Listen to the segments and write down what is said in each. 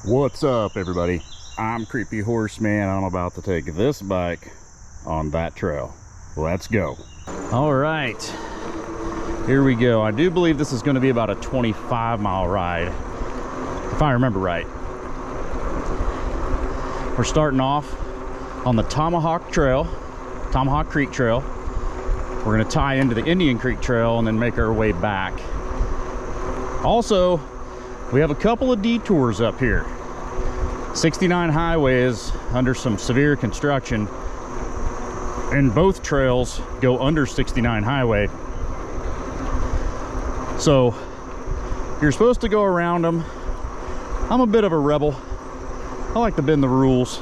What's up, everybody? I'm Creepyhorseman. I'm about to take this bike on that trail. Let's go. All right, here we go. I do believe this is going to be about a 25-mile ride, if I remember right. We're starting off on the Tomahawk Creek Trail. We're going to tie into the Indian Creek Trail and then make our way back. Also, we have a couple of detours up here. 69 highway is under some severe construction, and both trails go under 69 highway. So you're supposed to go around them. I'm a bit of a rebel. I like to bend the rules,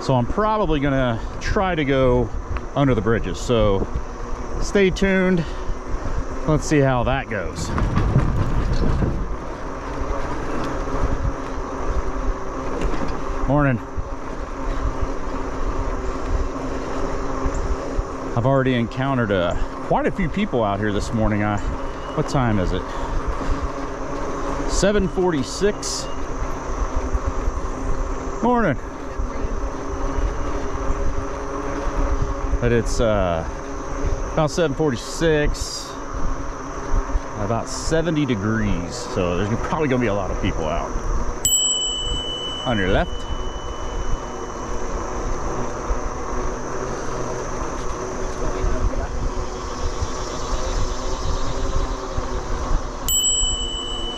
so I'm probably gonna try to go under the bridges. So stay tuned. Let's see how that goes. Morning. I've already encountered quite a few people out here this morning. What time is it? 7:46. Morning. But it's about 7:46, about 70 degrees, so there's probably gonna be a lot of people out. On your left.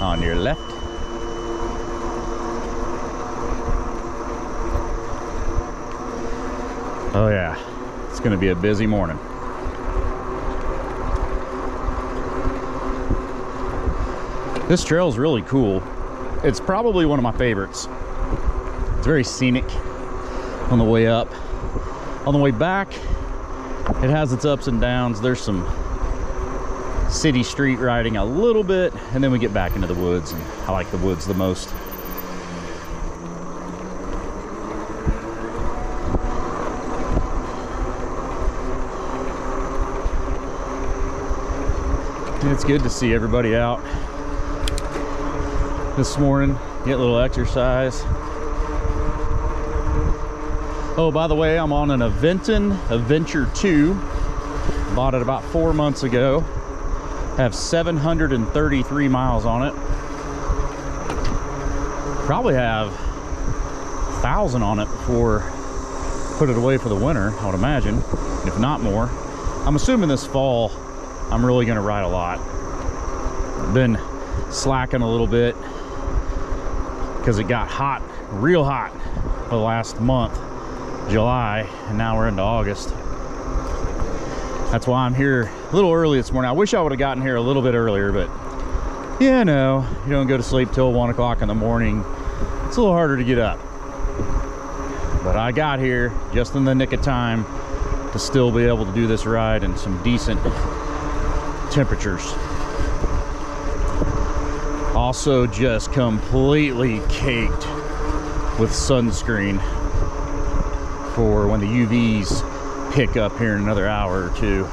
On your left. Oh yeah, it's gonna be a busy morning. This trail is really cool. It's probably one of my favorites. It's very scenic on the way up. On the way back, it has its ups and downs. There's some city street riding a little bit, and then we get back into the woods, and I like the woods the most. It's good to see everybody out this morning, get a little exercise. Oh, by the way, I'm on an Aventon Adventure 2. Bought it about 4 months ago. Have 733 miles on it. Probably have 1,000 on it before put it away for the winter, I would imagine, if not more. I'm assuming this fall I'm really gonna ride a lot. I've been slacking a little bit because it got hot, real hot for the last month, July, and now we're into August. That's why I'm here a little early this morning. I wish I would have gotten here a little bit earlier, but yeah, no, you don't go to sleep till 1 o'clock in the morning. It's a little harder to get up. But I got here just in the nick of time to still be able to do this ride in some decent temperatures. Also just completely caked with sunscreen for when the UVs pick up here in another hour or two.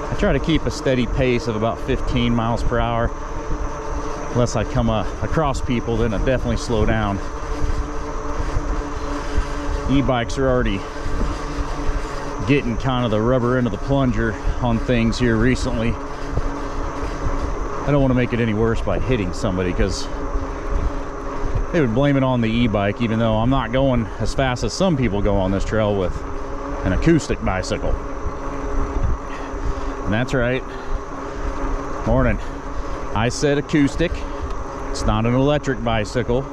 I try to keep a steady pace of about 15 miles per hour. Unless I come across people, then I definitely slow down. E-bikes are already getting kind of the rubber end of the plunger on things here recently. I don't want to make it any worse by hitting somebody, because they would blame it on the e-bike, even though I'm not going as fast as some people go on this trail with an acoustic bicycle. And that's right. Morning. I said acoustic. It's not an electric bicycle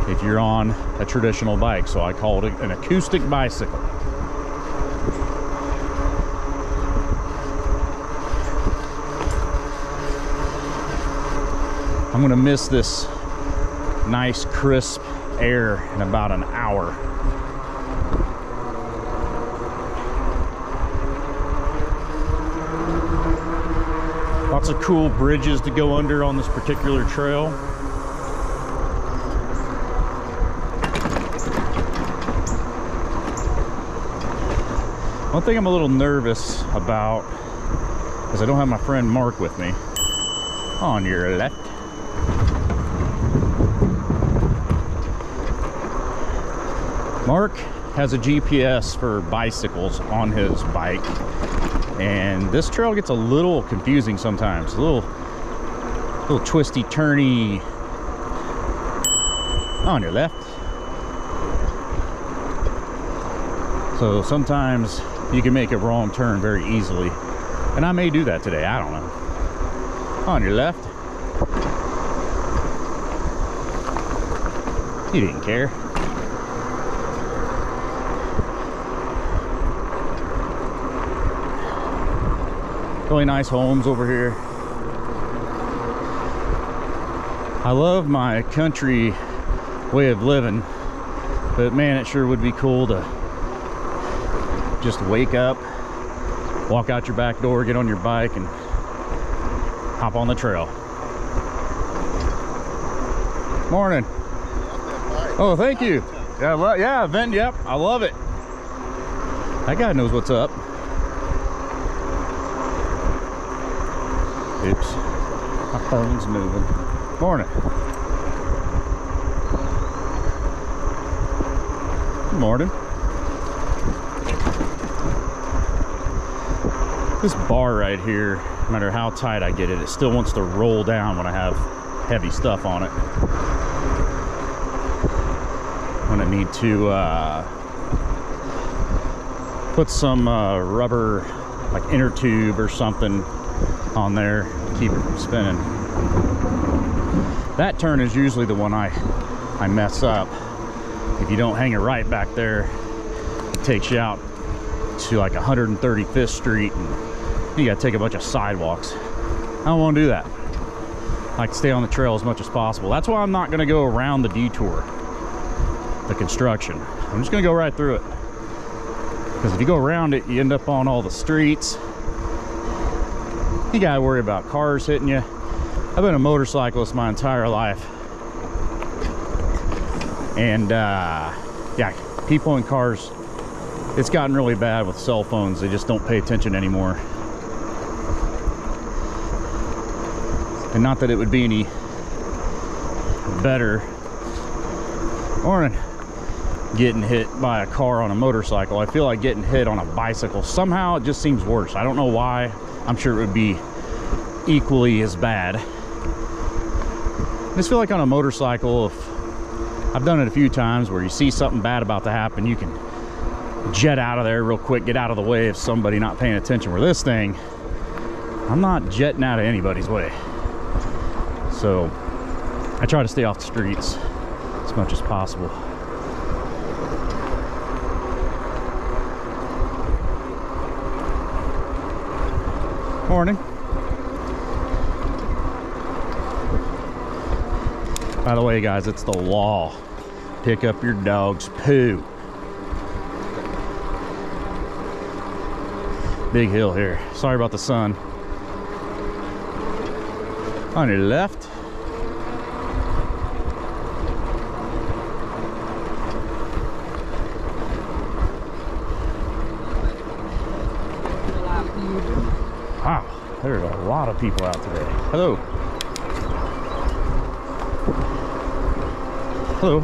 if you're on a traditional bike, so I called it an acoustic bicycle. I'm gonna miss this nice crisp air in about an hour. Lots of cool bridges to go under on this particular trail. One thing I'm a little nervous about is I don't have my friend Mark with me. On your left. Mark has a GPS for bicycles on his bike, and this trail gets a little confusing sometimes. A little twisty, turny. On your left. So sometimes you can make a wrong turn very easily, and I may do that today. I don't know. On your left. You didn't care. Really nice homes over here. I love my country way of living, but man, it sure would be cool to just wake up, walk out your back door, get on your bike, and hop on the trail. Morning. Oh, thank you. Yeah, event. Yep, I love it. That guy knows what's up. Oops, my phone's moving. Morning. Good morning. This bar right here, no matter how tight I get it, it still wants to roll down when I have heavy stuff on it. When I need to put some rubber, like inner tube or something on there to keep it from spinning. That turn is usually the one I mess up. If you don't hang it right back there, it takes you out to like 135th Street, and you gotta take a bunch of sidewalks. I don't want to do that. I like to stay on the trail as much as possible. That's why I'm not gonna go around the detour, the construction. I'm just gonna go right through it, because if you go around it, you end up on all the streets. You gotta worry about cars hitting you. I've been a motorcyclist my entire life, and yeah, people in cars, it's gotten really bad with cell phones. They just don't pay attention anymore. And not that it would be any better, or getting hit by a car on a motorcycle. I feel like getting hit on a bicycle, somehow it just seems worse. I don't know why. I'm sure it would be equally as bad. I just feel like on a motorcycle, if I've done it a few times where you see something bad about to happen, you can jet out of there real quick, get out of the way of somebody not paying attention. Where this thing, I'm not jetting out of anybody's way. So I try to stay off the streets as much as possible. Morning. By the way, guys, it's the law. Pick up your dog's poo. Big hill here. Sorry about the sun. On your left. Wow, there's a lot of people out today. Hello. Hello.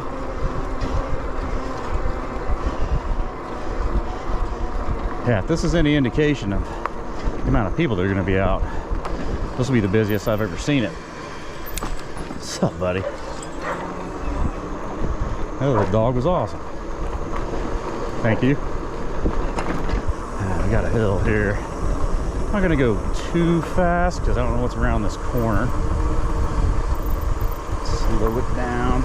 Yeah, if this is any indication of the amount of people that are going to be out, this will be the busiest I've ever seen it. What's up, buddy? Oh, the dog was awesome. Thank you. We got a hill here. I'm not gonna go too fast because I don't know what's around this corner. Slow it down.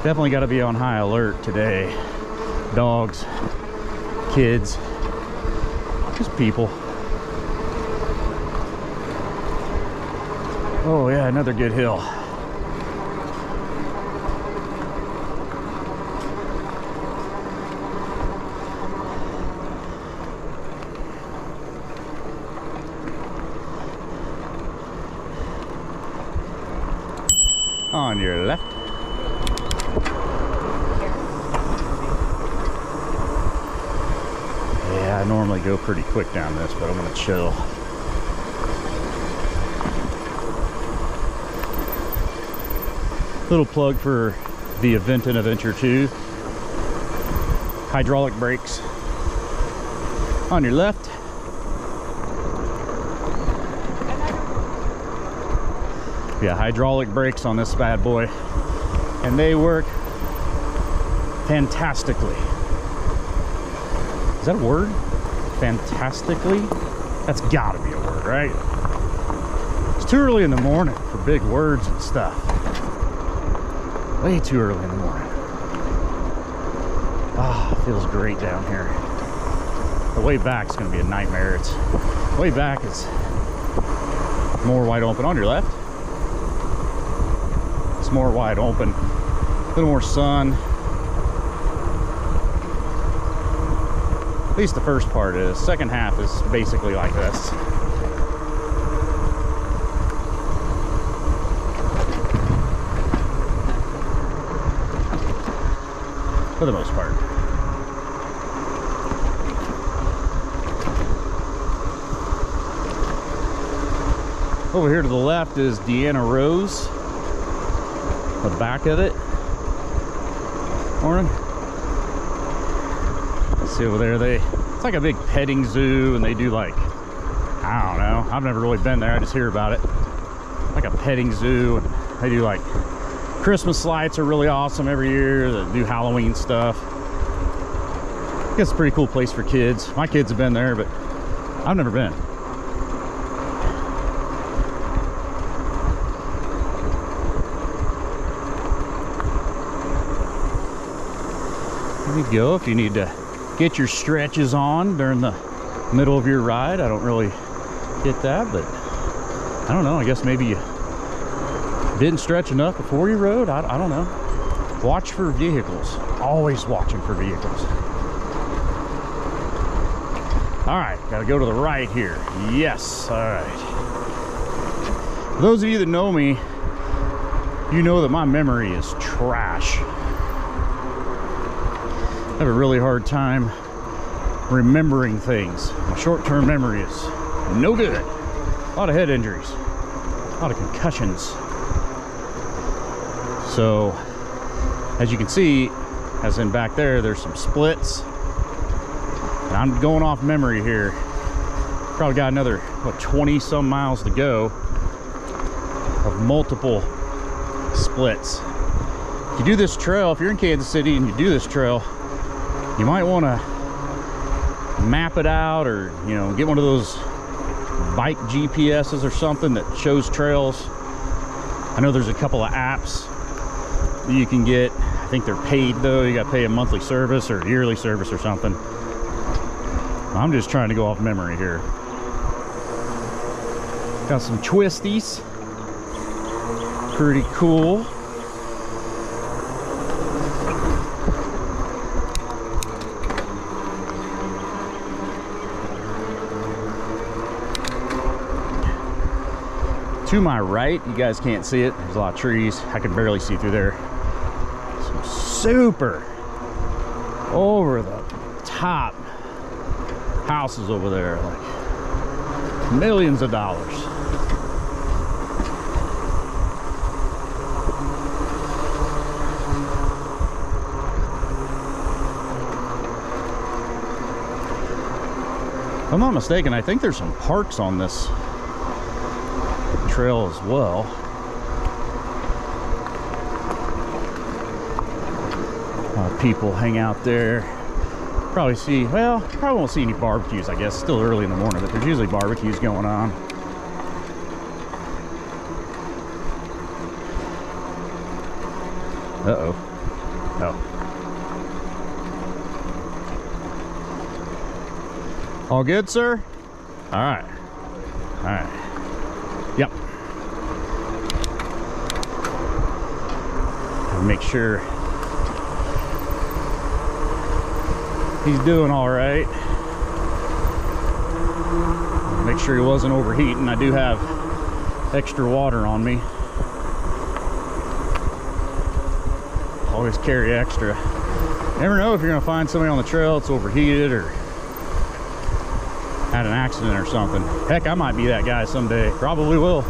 Definitely got to be on high alert today. Dogs, kids, just people. Oh yeah, another good hill. On your left. I normally go pretty quick down this, but I'm gonna chill. Little plug for the Event and Adventure 2. Hydraulic brakes on your left. Yeah, hydraulic brakes on this bad boy, and they work fantastically. Is that a word? Fantastically? That's gotta be a word, right? It's too early in the morning for big words and stuff. Way too early in the morning. Ah, feels great down here. The way back is gonna be a nightmare. It's way back is more wide open. On your left, it's more wide open, a little more sun. At least the first part is. Second half is basically like this. For the most part. Over here to the left is Deanna Rose. The back of it. Morning. See over there, it's like a big petting zoo, and they do like, I don't know, I've never really been there, I just hear about it. Like a petting zoo, and they do like Christmas lights are really awesome every year. They do Halloween stuff. I guess it's a pretty cool place for kids. My kids have been there, but I've never been. There you go, if you need to get your stretches on during the middle of your ride. I don't really get that, but I don't know, I guess maybe you didn't stretch enough before you rode. I don't know. Watch for vehicles. Always watching for vehicles. All right, gotta go to the right here. Yes, all right. For those of you that know me, you know that my memory is trash. I have a really hard time remembering things. My short-term memory is no good. A lot of head injuries, a lot of concussions. So, as you can see, as in back there, there's some splits. And I'm going off memory here. Probably got another, what, 20 some miles to go of multiple splits. If you do this trail, if you're in Kansas City and you do this trail, you might want to map it out, or get one of those bike GPSs or something that shows trails. I know there's a couple of apps that you can get. I think they're paid though. You got to pay a monthly service or yearly service or something. I'm just trying to go off memory here. Got some twisties. Pretty cool. To my right, you guys can't see it, there's a lot of trees. I can barely see through there. Some super over the top houses over there, like millions of dollars. If I'm not mistaken, I think there's some parks on this trail as well. People hang out there. Probably see, well, probably won't see any barbecues, I guess. Still early in the morning, but there's usually barbecues going on. Uh-oh. Oh. All good, sir? All right. All right. Yep. Make sure he's doing all right. Make sure he wasn't overheating. I do have extra water on me. Always carry extra. Never know if you're gonna find somebody on the trail that's overheated or had an accident or something. Heck, I might be that guy someday. Probably will.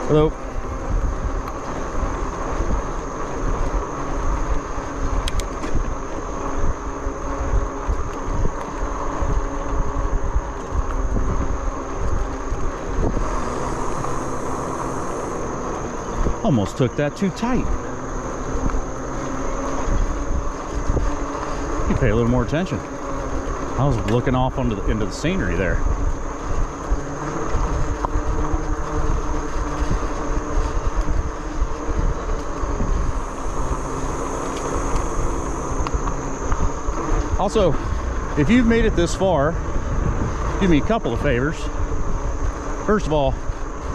Hello. Almost took that too tight. You pay a little more attention. I was looking off into the scenery there. Also, if you've made it this far, do me a couple of favors. First of all,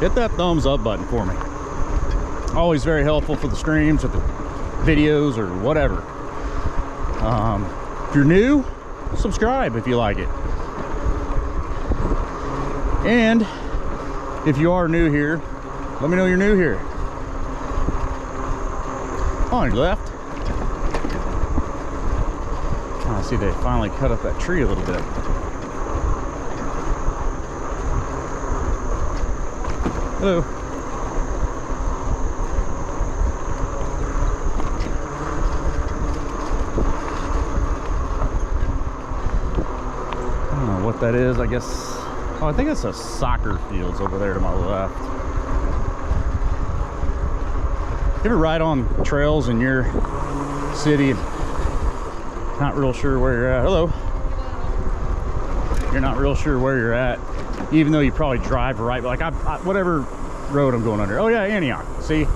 hit that thumbs up button for me. Always very helpful for the streams or the videos or whatever. If you're new, subscribe if you like it. And if you are new here, let me know you're new here. On your left. I see they finally cut up that tree a little bit. Hello. What that is, I guess. Oh, I think it's a soccer fields over there to my left. You ever ride on trails in your city and not real sure where you're at? Hello. You're not real sure where you're at, even though you probably drive right, like whatever road I'm going under. Oh yeah, Antioch. See,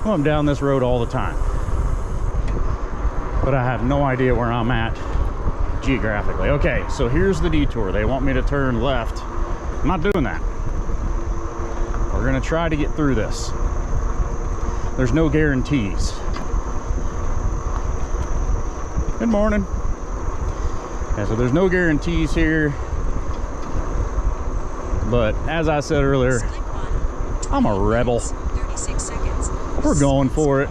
I'm down this road all the time, but I have no idea where I'm at geographically. Okay, so here's the detour. They want me to turn left. I'm not doing that. We're gonna try to get through this. There's no guarantees. Good morning. Yeah, so there's no guarantees here, but as I said earlier, I'm a rebel. We're going for it.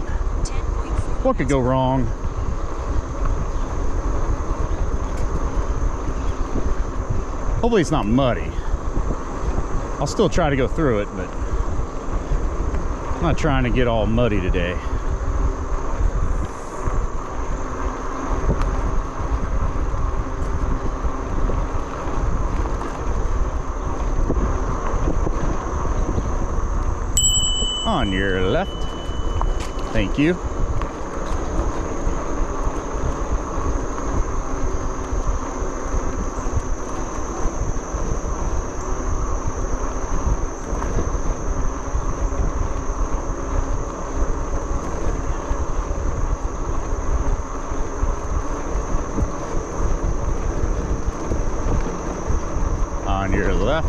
What could go wrong? Hopefully it's not muddy. I'll still try to go through it, but I'm not trying to get all muddy today. On your left. Thank you. On your left.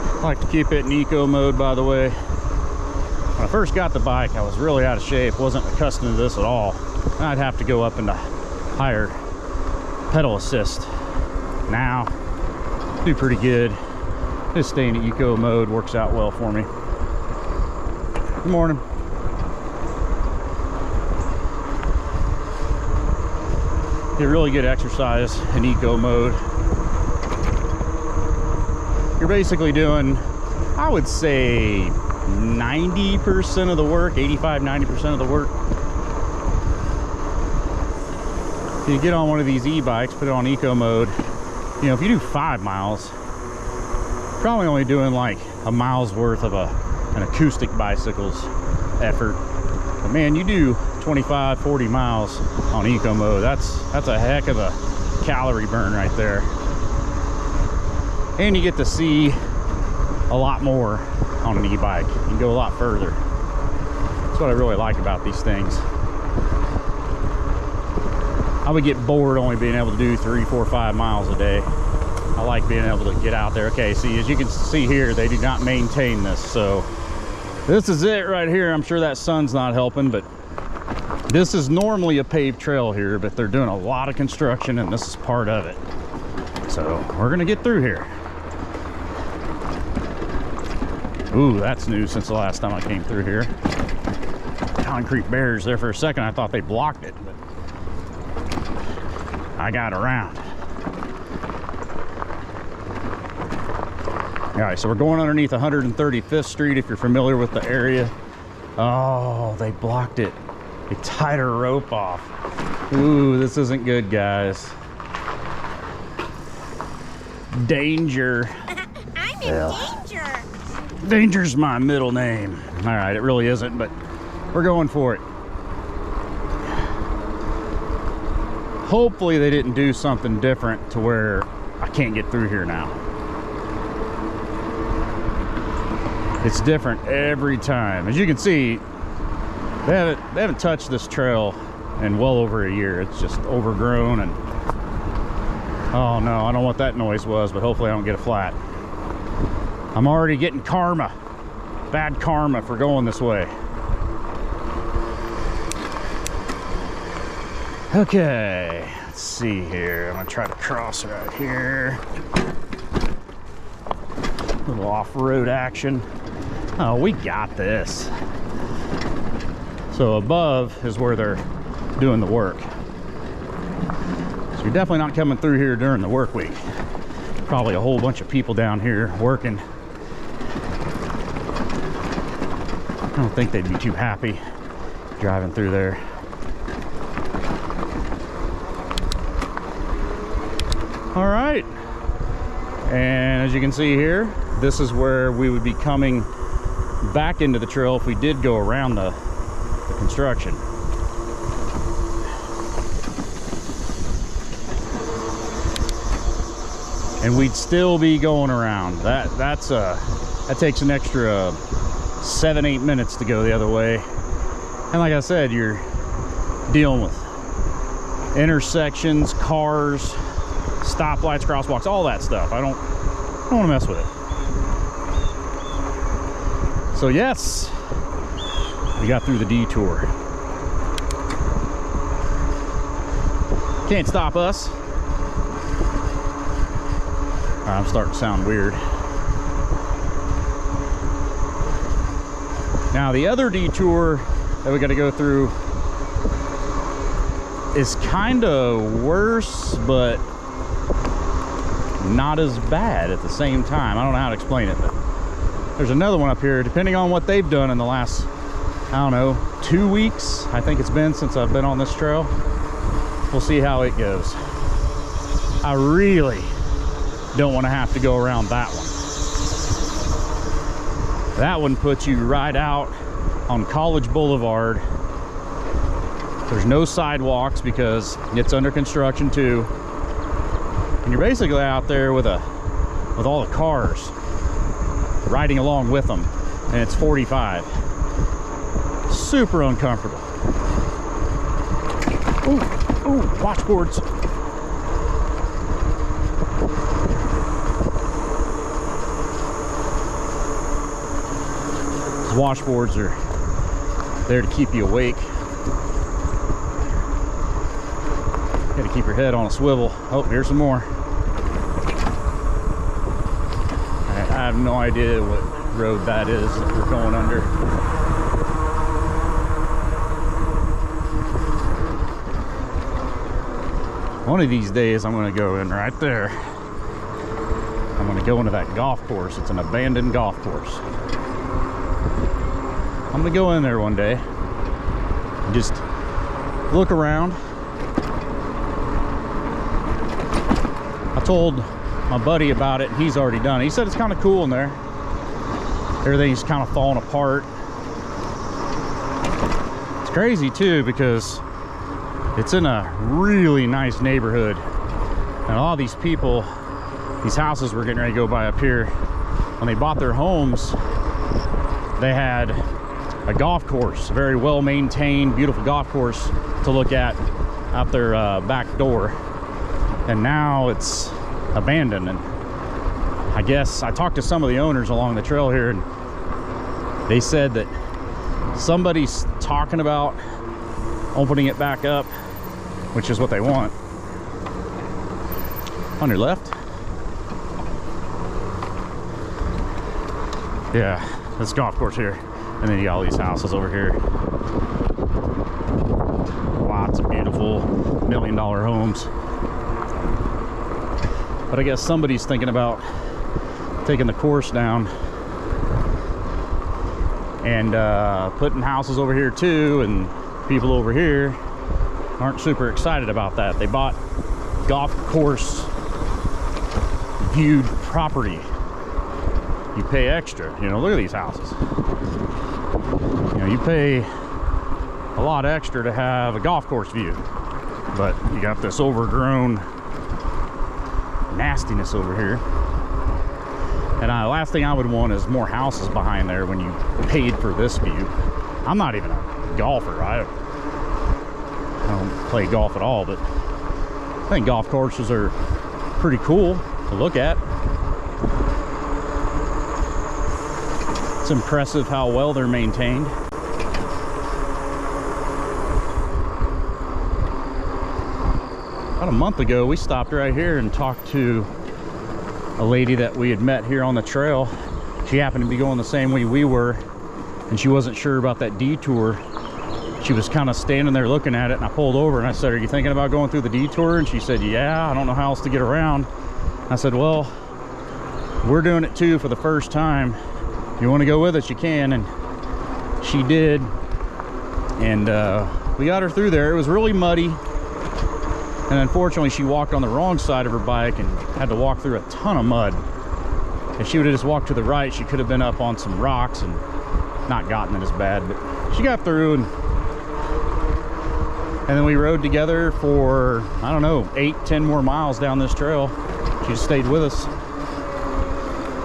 I like to keep it in eco mode, by the way. When I first got the bike, I was really out of shape, wasn't accustomed to this at all. I'd have to go up into higher pedal assist. Now, do pretty good. Just staying in eco mode works out well for me. Good morning. Get really good exercise in eco mode. You're basically doing, I would say, 90% of the work, 85–90% of the work. If you get on one of these e-bikes, put it on eco mode, you know, if you do 5 miles, you're probably only doing like a mile's worth of an acoustic bicycle's effort. But man, you do 25–40 miles on eco mode. That's a heck of a calorie burn right there. And you get to see a lot more on an e-bike. You can go a lot further. That's what I really like about these things. I would get bored only being able to do 3, 4, 5 miles a day. I like being able to get out there. Okay, see, as you can see here, they do not maintain this. So this is it right here. I'm sure that sun's not helping, but This is normally a paved trail here, but they're doing a lot of construction and this is part of it. So we're gonna get through here. Ooh, that's new since the last time I came through here. Concrete barriers there for a second. I thought they blocked it, but I got around. All right, so we're going underneath 135th Street if you're familiar with the area. Oh, they blocked it. They tied a rope off. Ooh, this isn't good, guys. Danger. I'm in danger. Danger's my middle name. All right, it really isn't, but we're going for it. Hopefully they didn't do something different to where I can't get through here now. It's different every time. As you can see, they haven't touched this trail in well over a year. It's just overgrown and oh no, I don't know what that noise was, but hopefully I don't get a flat. I'm already getting karma. Bad karma for going this way. Okay, let's see here. I'm gonna try to cross right here. A little off-road action. Oh, we got this. So above is where they're doing the work. So you're definitely not coming through here during the work week. Probably a whole bunch of people down here working. I don't think they'd be too happy driving through there. All right, and as you can see here, this is where we would be coming back into the trail if we did go around the construction. And we'd still be going around. That takes an extra 7-8 minutes to go the other way. And like I said, you're dealing with intersections, cars, stoplights, crosswalks, all that stuff. I don't want to mess with it. So yes, we got through the detour. Can't stop us. I'm starting to sound weird. Now the other detour that we got to go through is kind of worse, but not as bad at the same time. I don't know how to explain it, but there's another one up here. Depending on what they've done in the last, I don't know, 2 weeks, I think it's been since I've been on this trail. We'll see how it goes. I really don't want to have to go around that one. That one puts you right out on College Boulevard. There's no sidewalks because it's under construction too. And you're basically out there with all the cars riding along with them, and it's 45. Super uncomfortable. Ooh, watchboards. Washboards are there to keep you awake. Got to keep your head on a swivel. Oh, here's some more. I have no idea what road that is that we're going under. One of these days I'm going to go in right there. I'm going to go into that golf course. It's an abandoned golf course. I'm gonna go in there one day and just look around. I told my buddy about it and he's already done it. He said it's kind of cool in there. Everything's kind of falling apart. It's crazy too because it's in a really nice neighborhood. And a lot of these people, these houses we're getting ready to go by up here, when they bought their homes, they had a golf course, a very well maintained, beautiful golf course to look at out their back door. And now it's abandoned. And I guess I talked to some of the owners along the trail here, and they said that somebody's talking about opening it back up, which is what they want. On your left. Yeah, this golf course here. And then you got all these houses over here. Lots of beautiful $1 million homes. But I guess somebody's thinking about taking the course down and putting houses over here too, and people over here aren't super excited about that. They bought golf course viewed property. You pay extra, you know, look at these houses. You know, you pay a lot extra to have a golf course view, but you got this overgrown nastiness over here. And last thing I would want is more houses behind there when you paid for this view. I'm not even a golfer. I don't play golf at all, but I think golf courses are pretty cool to look at. It's impressive how well they're maintained. About a month ago, we stopped right here and talked to a lady that we had met here on the trail. She happened to be going the same way we were, and she wasn't sure about that detour. She was kind of standing there looking at it, and I pulled over and I said, "Are you thinking about going through the detour?" And she said, "Yeah, I don't know how else to get around." I said, "Well, we're doing it too for the first time. If you want to go with us, you can." And she did, and we got her through there. It was really muddy, and unfortunately she walked on the wrong side of her bike and had to walk through a ton of mud. If she would have just walked to the right, she could have been up on some rocks and not gotten it as bad, but she got through. And then we rode together for, I don't know, 8-10 more miles down this trail. She just stayed with us.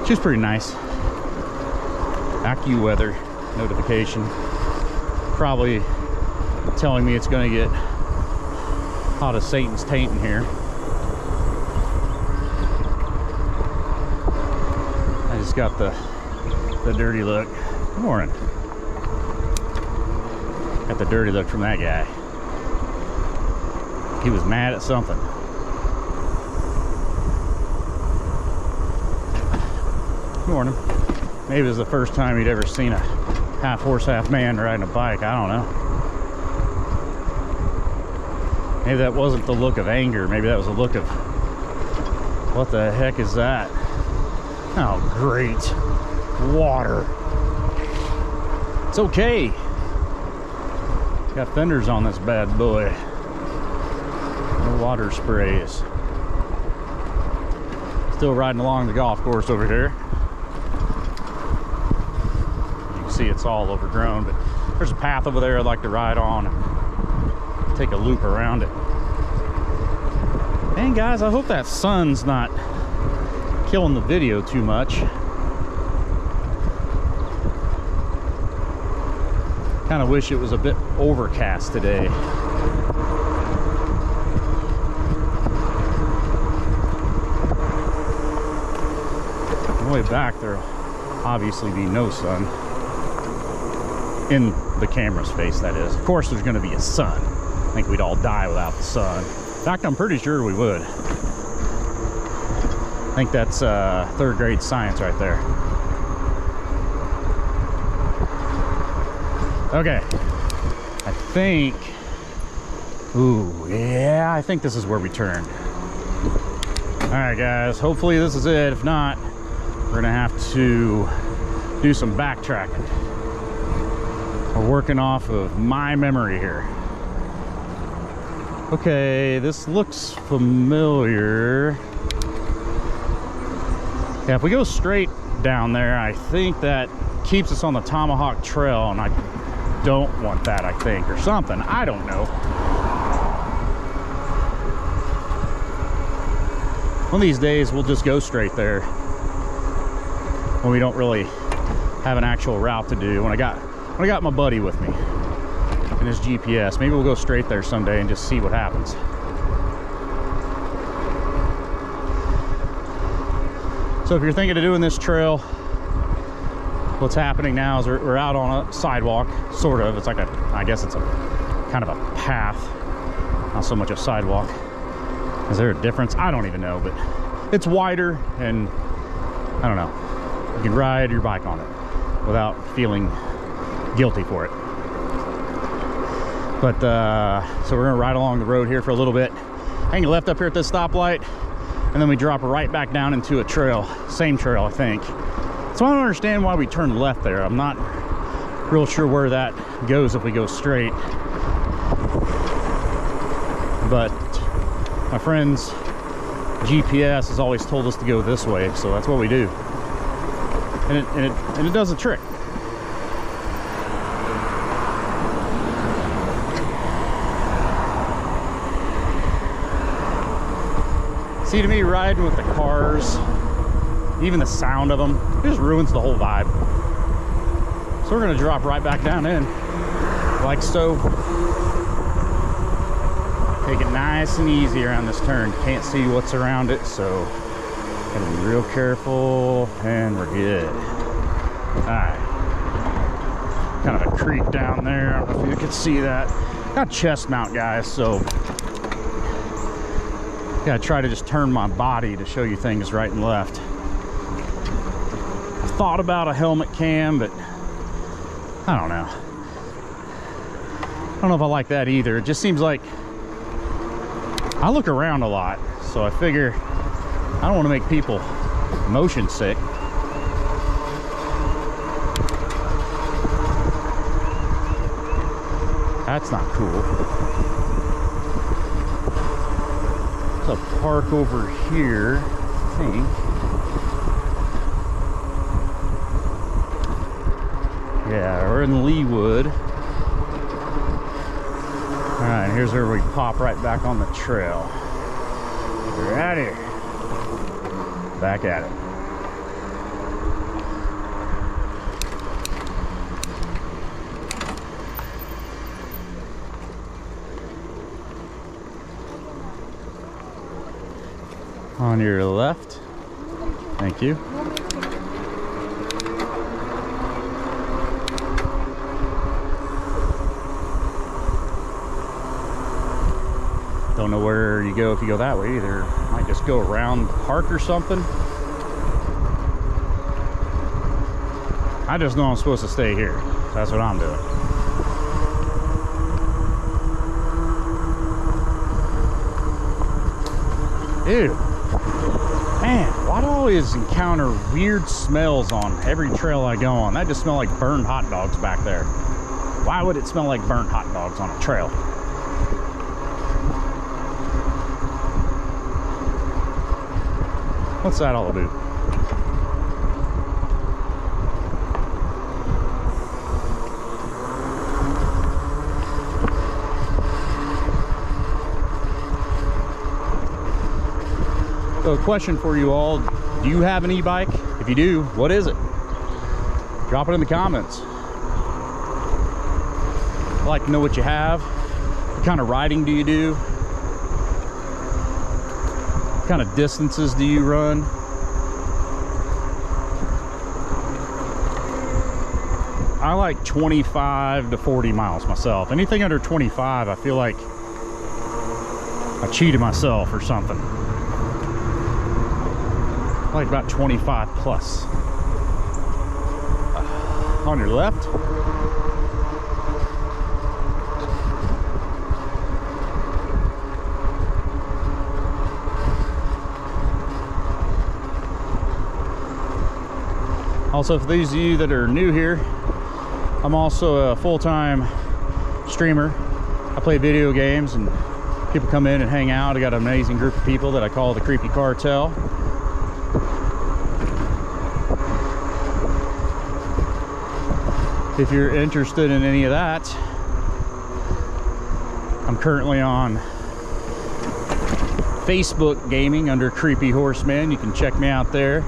She was pretty nice. AccuWeather notification, probably telling me it's going to get hot as Satan's taint in here. I just got the dirty look. Good morning. Got the dirty look from that guy. He was mad at something. Good morning. Maybe it was the first time he'd ever seen a half horse, half man riding a bike. I don't know. Maybe that wasn't the look of anger. Maybe that was a look of, what the heck is that? Oh, great. Water. It's okay. Got fenders on this bad boy. No water sprays. Still riding along the golf course over here. You can see it's all overgrown, but there's a path over there I'd like to ride on. Take a loop around it. And guys, I hope that sun's not killing the video too much. Kind of wish it was a bit overcast today. On the way back, there'll obviously be no sun. In the camera's face, that is. Of course, there's going to be a sun. I think we'd all die without the sun. In fact, I'm pretty sure we would. I think that's third grade science right there. Okay. I think... Ooh, yeah, I think this is where we turn. Alright, guys. Hopefully this is it. If not, we're going to have to do some backtracking. We're working off of my memory here. Okay, this looks familiar. Yeah, if we go straight down there, I think that keeps us on the Tomahawk Trail, and I don't want that, I think, or something. I don't know. One of these days, we'll just go straight there when we don't really have an actual route to do. When I got my buddy with me and his GPS, maybe we'll go straight there someday and just see what happens. So if you're thinking of doing this trail, what's happening now is we're out on a sidewalk, sort of. It's like I guess it's a kind of a path, not so much a sidewalk. Is there a difference? I don't even know, but it's wider, and I don't know. You can ride your bike on it without feeling guilty for it. But so we're gonna ride along the road here for a little bit, hang a left up here at this stoplight, and then we drop right back down into a trail, same trail I think. So I don't understand why we turned left there. I'm not real sure where that goes if we go straight, but my friend's GPS has always told us to go this way, so that's what we do, and it does the trick. See, to me, riding with the cars, even the sound of them, it just ruins the whole vibe. So we're gonna drop right back down in, like so. Take it nice and easy around this turn. Can't see what's around it, so gotta be real careful, and we're good. All right. Kind of a creek down there. I don't know if you can see that. Got chest mount, guys, so gotta try to just turn my body to show you things right and left. I thought about a helmet cam, but I don't know. I don't know if I like that either. It just seems like I look around a lot, so I figure I don't want to make people motion sick. That's not cool. There's a park over here, I think. Yeah, we're in Leewood. All right, here's where we pop right back on the trail. We're out here. Back at it. On your left. Thank you. Don't know where you go if you go that way either. Might just go around the park or something. I just know I'm supposed to stay here. That's what I'm doing. Ew. Man, why do I always encounter weird smells on every trail I go on? That just smells like burned hot dogs back there. Why would it smell like burnt hot dogs on a trail? What's that all about? So a question for you all, do you have an e-bike? If you do, what is it? Drop it in the comments. I'd like to know what you have. What kind of riding do you do? What kind of distances do you run? I like 25 to 40 miles myself. Anything under 25, I feel like I cheated myself or something. I like about 25 plus. On your left. Also, for those of you that are new here, I'm also a full-time streamer. I play video games and people come in and hang out. I got an amazing group of people that I call the Creepy Cartel. If you're interested in any of that, I'm currently on Facebook gaming under Creepyhorseman. You can check me out there.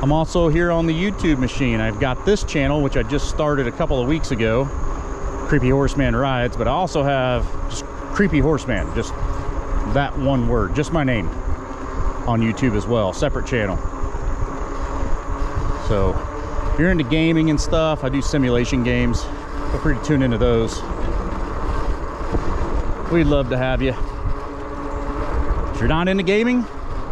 I'm also here on the YouTube machine. I've got this channel, which I just started a couple of weeks ago, Creepyhorseman Rides, but I also have just Creepyhorseman, just that one word, just my name, on YouTube as well, separate channel. So if you're into gaming and stuff, I do simulation games. Feel free to tune into those. we'd love to have you. If you're not into gaming,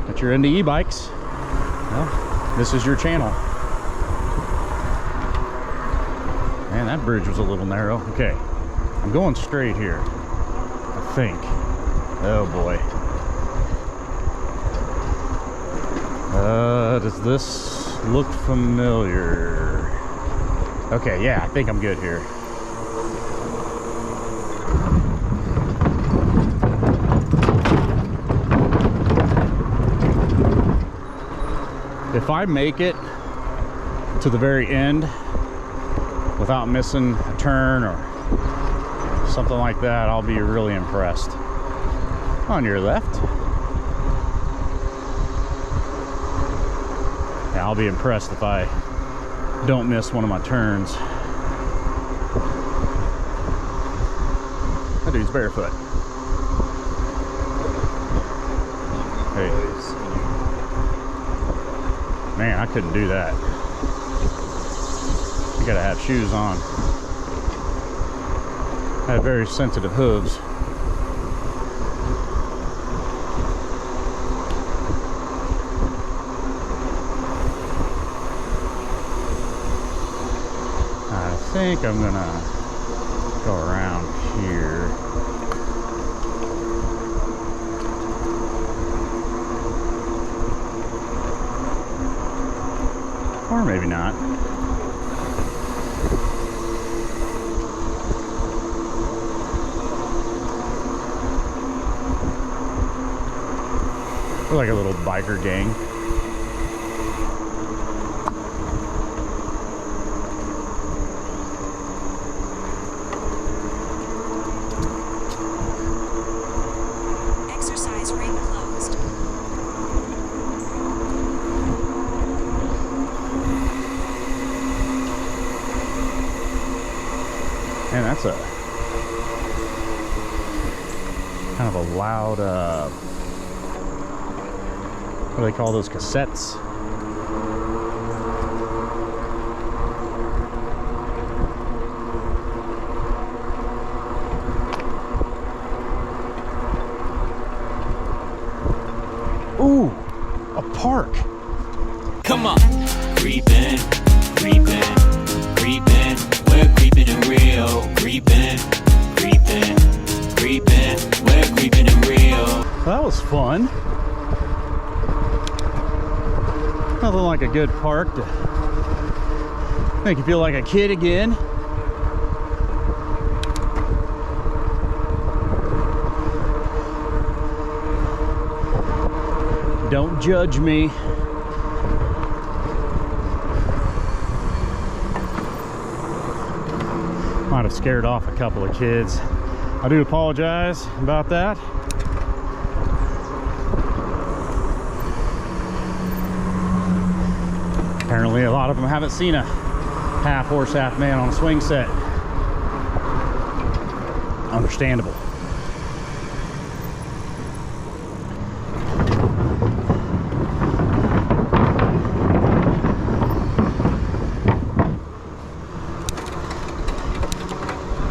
but you're into e-bikes, well, this is your channel. Man, that bridge was a little narrow. Okay, I'm going straight here, I think. Oh boy. Does this look familiar? Okay, yeah, I think I'm good here. If I make it to the very end without missing a turn or something like that, I'll be really impressed. On your left. Yeah, I'll be impressed if I don't miss one of my turns. That dude's barefoot. Hey. Man, I couldn't do that. You gotta have shoes on. I have very sensitive hooves. I think I'm gonna go around here. Or maybe not. We're like a little biker gang. Exercise ring closed. Man, that's a kind of a loud, what do they call those, cassettes? Ooh, a park. Come on. Creepin', creepin', creepin'. We're creepin' in Rio. Creepin', creepin', creepin'. We're creepin' in Rio. Well, that was fun. Nothing like a good park to make you feel like a kid again. Don't judge me. Might have scared off a couple of kids. I do apologize about that. Apparently a lot of them haven't seen a half horse, half man on a swing set. Understandable.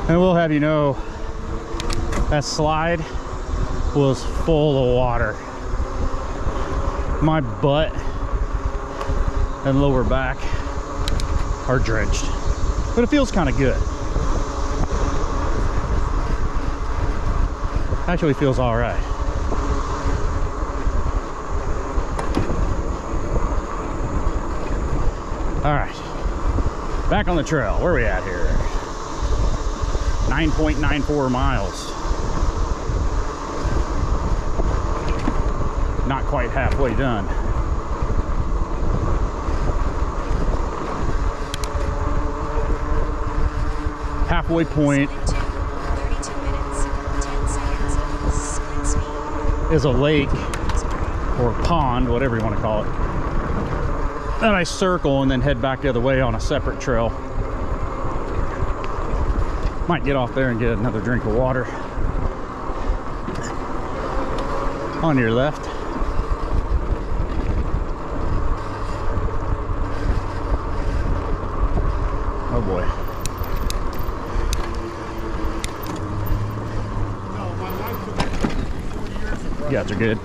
And we'll have you know, that slide was full of water. My butt and lower back are drenched, but it feels kind of good. Actually feels all right. All right, back on the trail. Where are we at here? 9.94 miles. Not quite halfway done. Halfway point is a lake or a pond, whatever you want to call it. Then I circle and then head back the other way on a separate trail. Might get off there and get another drink of water. On your left. Oh boy. No, my wife You guys are good.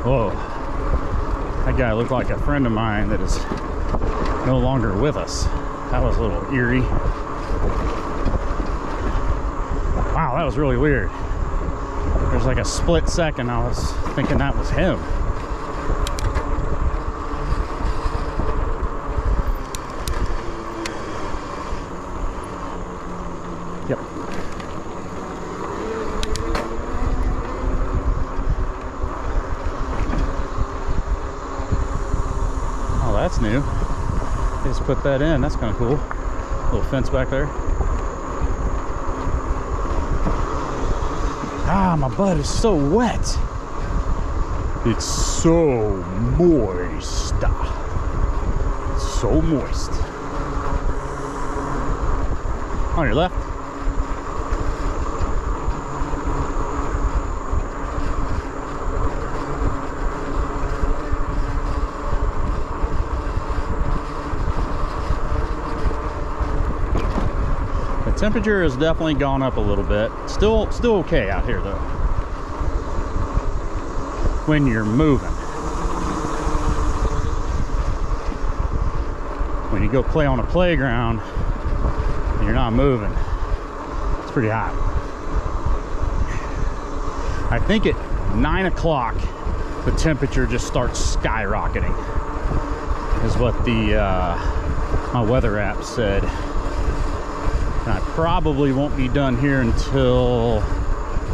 Whoa. That guy looked like a friend of mine that is no longer with us. That was a little eerie. Wow, that was really weird. There's like a split second I was thinking that was him. Yep. Oh, that's new. They just put that in. That's kind of cool. Little fence back there. Ah, my butt is so wet. It's so moist. So moist. On your left. Temperature has definitely gone up a little bit. Still okay out here though. When you're moving. When you go play on a playground and you're not moving, it's pretty hot. I think at 9 o'clock the temperature just starts skyrocketing, is what the my weather app said. And I probably won't be done here until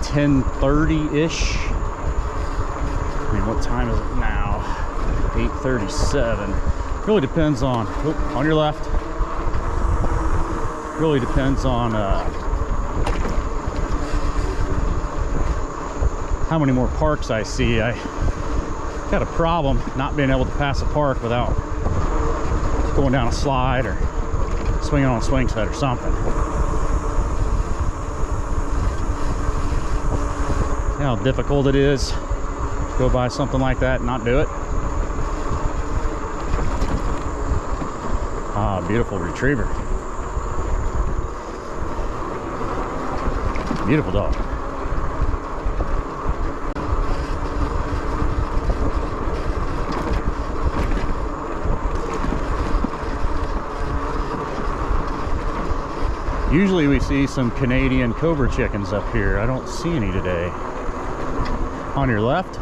10:30-ish. I mean, what time is it now? 8:37. Really depends on, on your left. Really depends on how many more parks I see. I got a problem not being able to pass a park without going down a slide or swinging on a swing set or something. You know how difficult it is to go by something like that and not do it. Ah, beautiful retriever. Beautiful dog. Usually we see some Canadian cobra chickens up here. I don't see any today. On your left.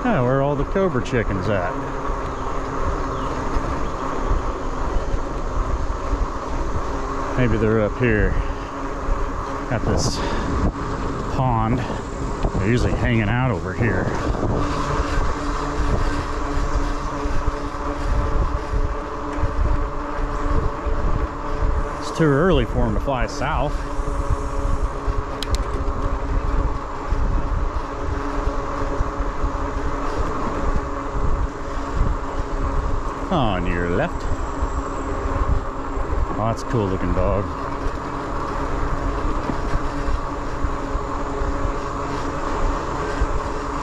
Oh, where are all the cobra chickens at? Maybe they're up here at this pond. They're usually hanging out over here. Too early for them to fly south. On your left. Oh, that's a cool looking dog.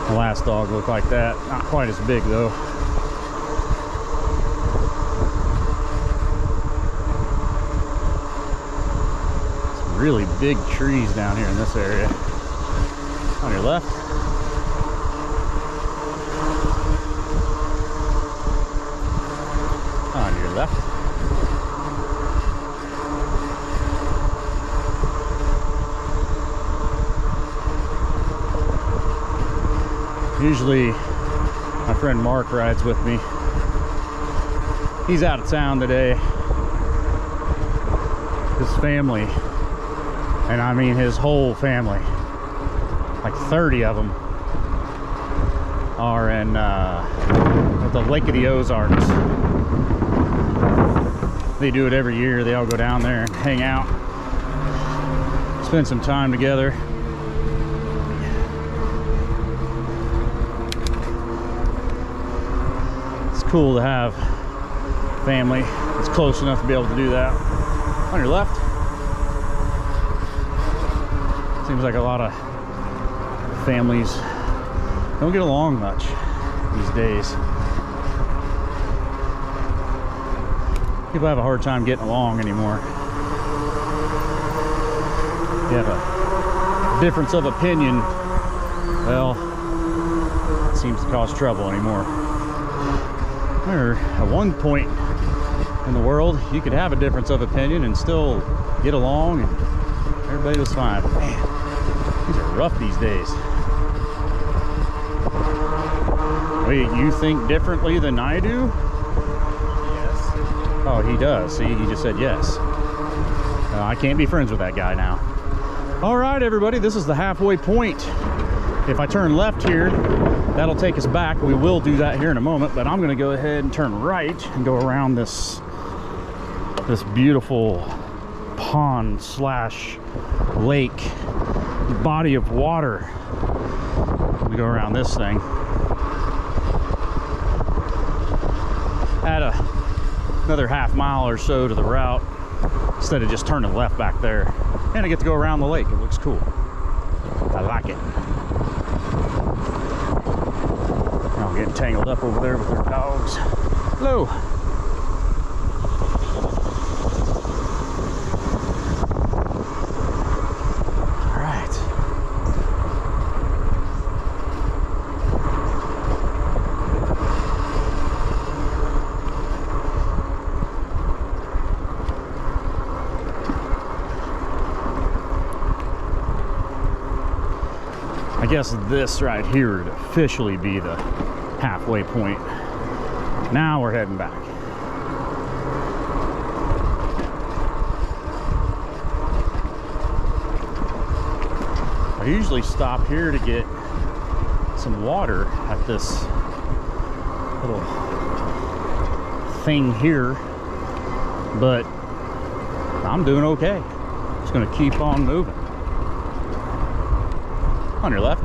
The last dog looked like that. Not quite as big though. Really big trees down here in this area. On your left. On your left. Usually my friend Mark rides with me. He's out of town today. His family, and I mean his whole family, like 30 of them, are in the Lake of the Ozarks. They do it every year. They all go down there and hang out, spend some time together. It's cool to have family that's close enough to be able to do that. On your left. Seems like a lot of families don't get along much. these days. People have a hard time getting along anymore. You have a difference of opinion, well, it seems to cause trouble anymore. Or at one point in the world, you could have a difference of opinion and still get along and everybody was fine. But man, these are rough these days. Wait, you think differently than I do? Yes. Oh, he does. See, he just said yes. I can't be friends with that guy now. All right, everybody, this is the halfway point. If I turn left here, that'll take us back. We will do that here in a moment, but I'm gonna go ahead and turn right and go around this beautiful pond slash lake body of water. I'm gonna go around this thing. Add another half mile or so to the route instead of just turning left back there. And I get to go around the lake. It looks cool. I like it. I'm getting tangled up over there with their dogs. Hello. All right. I guess this right here would officially be the halfway point. Now we're heading back. I usually stop here to get some water at this little thing here, but I'm doing okay. Just gonna keep on moving. On your left.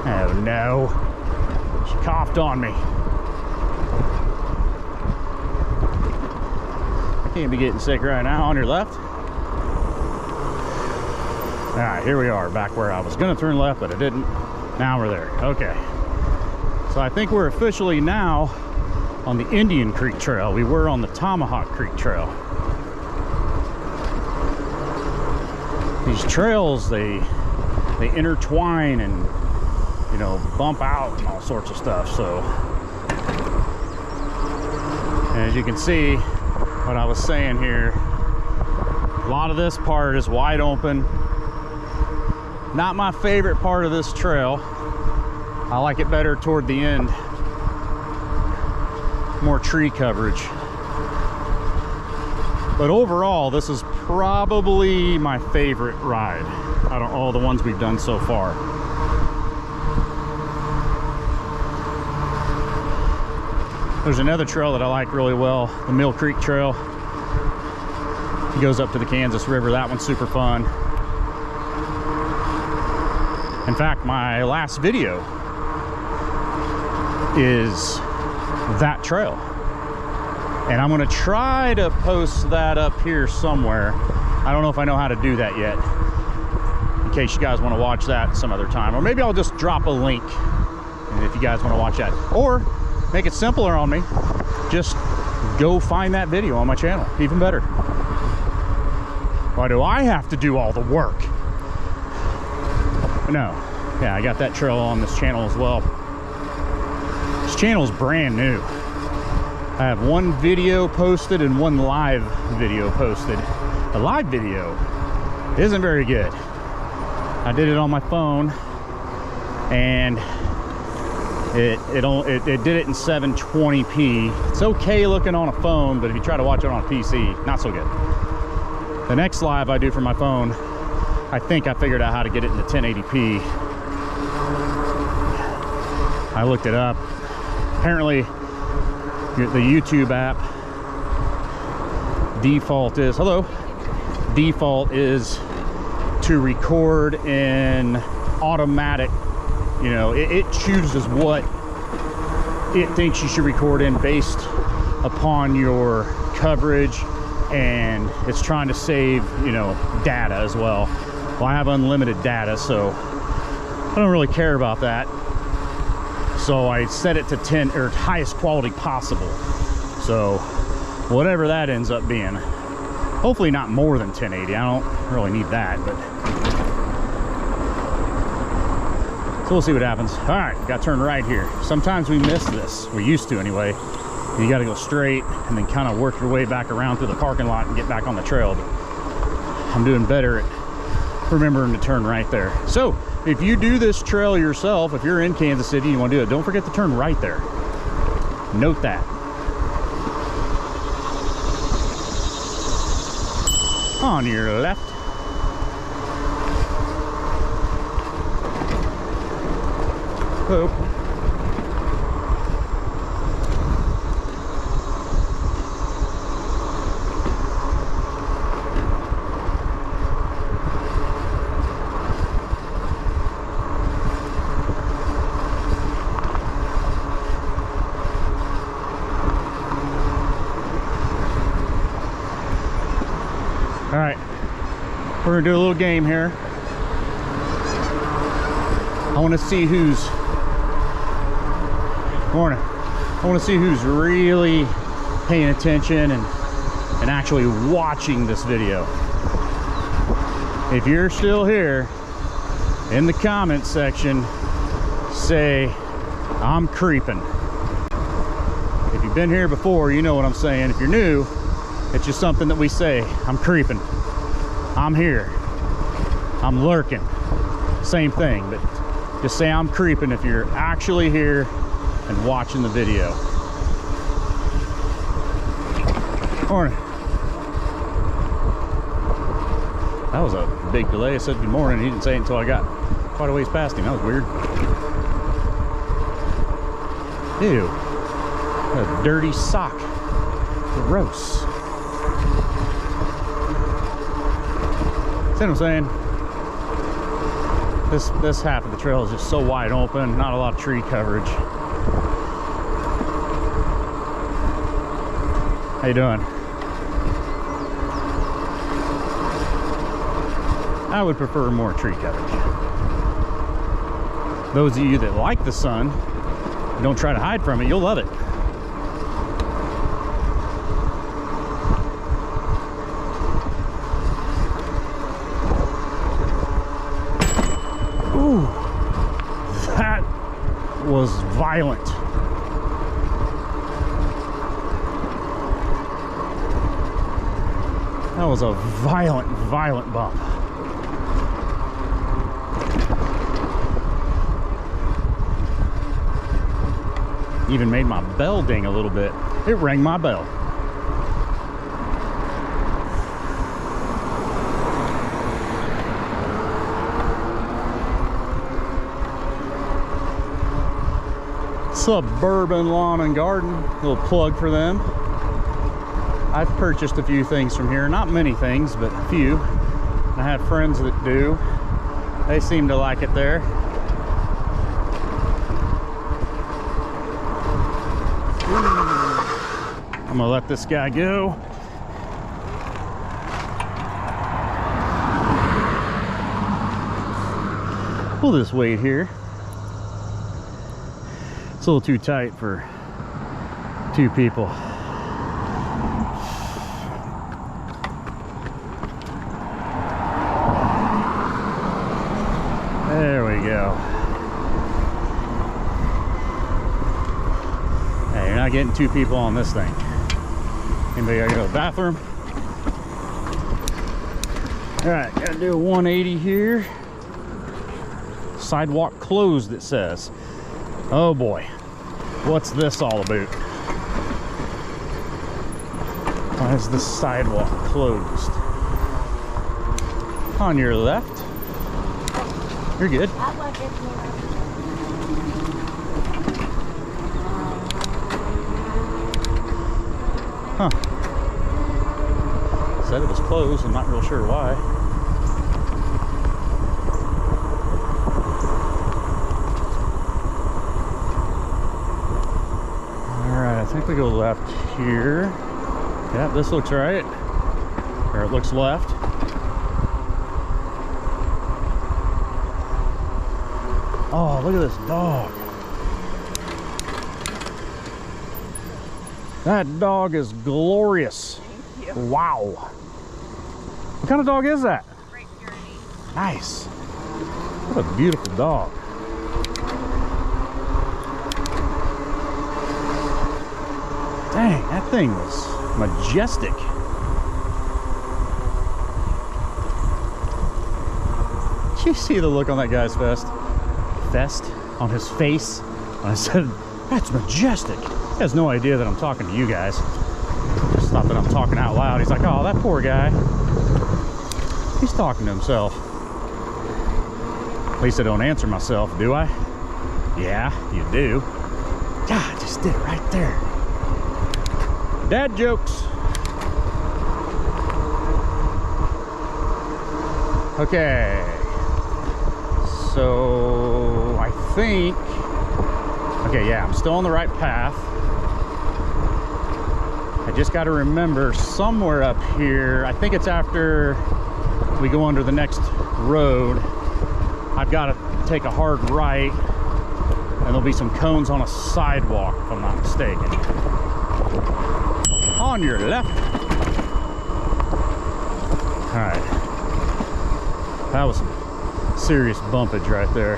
Oh no. She coughed on me. I can't be getting sick right now. On your left. All right, here we are, back where I was gonna turn left, but I didn't. Now we're there. Okay. So I think we're officially now on the Indian Creek Trail. We were on the Tomahawk Creek Trail. These trails, they intertwine and, you know, bump out and all sorts of stuff. So as you can see, what I was saying here, a lot of this part is wide open. Not my favorite part of this trail. I like it better toward the end. More tree coverage. But overall, this is probably my favorite ride out of all the ones we've done so far. There's another trail that I like really well, the Mill Creek Trail. It goes up to the Kansas River. That one's super fun. In fact, my last video is that trail. And I'm gonna try to post that up here somewhere. I don't know if I know how to do that yet, in case you guys wanna watch that some other time. Or maybe I'll just drop a link and if you guys wanna watch that. Or make it simpler on me, just go find that video on my channel, even better. Why do I have to do all the work? No, yeah, I got that trail on this channel as well. This channel is brand new. I have one video posted and one live video posted. The live video isn't very good. I did it on my phone and it did it in 720p. It's okay looking on a phone, but if you try to watch it on a PC, not so good. The next live I do for my phone, I think I figured out how to get it into 1080p. I looked it up. Apparently, the YouTube app default is to record in automatic. You know, it chooses what it thinks you should record in based upon your coverage, and it's trying to save, you know, data as well. Well, I have unlimited data, so I don't really care about that. So I set it to 10 or highest quality possible. So whatever that ends up being, hopefully not more than 1080. I don't really need that, but so we'll see what happens. All right, got to turn right here. Sometimes we miss this. We used to anyway. You got to go straight and then kind of work your way back around through the parking lot and get back on the trail. But I'm doing better at remembering to turn right there. So if you do this trail yourself, if you're in Kansas City and you want to do it, don't forget to turn right there. Note that. On your left. Oh. All right, we're gonna do a little game here. I want to see who's really paying attention and actually watching this video. If you're still here, in the comment section, say, I'm creeping. If you've been here before, you know what I'm saying. If you're new, it's just something that we say. I'm creeping. I'm here. I'm lurking. Same thing, but just say I'm creeping if you're actually here and watching the video. Morning. That was a big delay. I said good morning. He didn't say it until I got quite a ways past him. That was weird. Ew. A dirty sock. Gross. See what I'm saying? This half of the trail is just so wide open, not a lot of tree coverage. How you doing? I would prefer more tree coverage. Those of you that like the sun, don't try to hide from it, you'll love it. Ooh, that was violent. That was a violent, violent bump. Even made my bell ding a little bit. It rang my bell. Suburban Lawn and Garden, little plug for them. I've purchased a few things from here, not many things, but a few. I have friends that do. They seem to like it there. I'm gonna let this guy go. Pull this weight here. It's a little too tight for 2 people. There we go. Hey, you're not getting 2 people on this thing. Anybody gotta go to the bathroom? All right, gotta do a 180 here. Sidewalk closed, it says. Oh boy, what's this all about? Why is the sidewalk closed? On your left. You're good. Huh. Said it was closed. I'm not real sure why. I think we go left here. Yeah, this looks right. Or it looks left. Oh, look at this dog. That dog is glorious. Thank you. Wow. What kind of dog is that? Great Pyrenees. Nice. What a beautiful dog. Dang, that thing was majestic. Did you see the look on that guy's vest on his face when I said, that's majestic? He has no idea that I'm talking to you guys. Just thought that I'm talking out loud. He's like, oh, that poor guy. He's talking to himself. At least I don't answer myself, do I? Yeah, you do. God, I just did it right there. Dad jokes. Okay. So I think, okay, yeah, I'm still on the right path. I just got to remember somewhere up here, I think it's after we go under the next road, I've got to take a hard right, and there'll be some cones on a sidewalk, if I'm not mistaken. On your left. All right. That was some serious bumpage right there.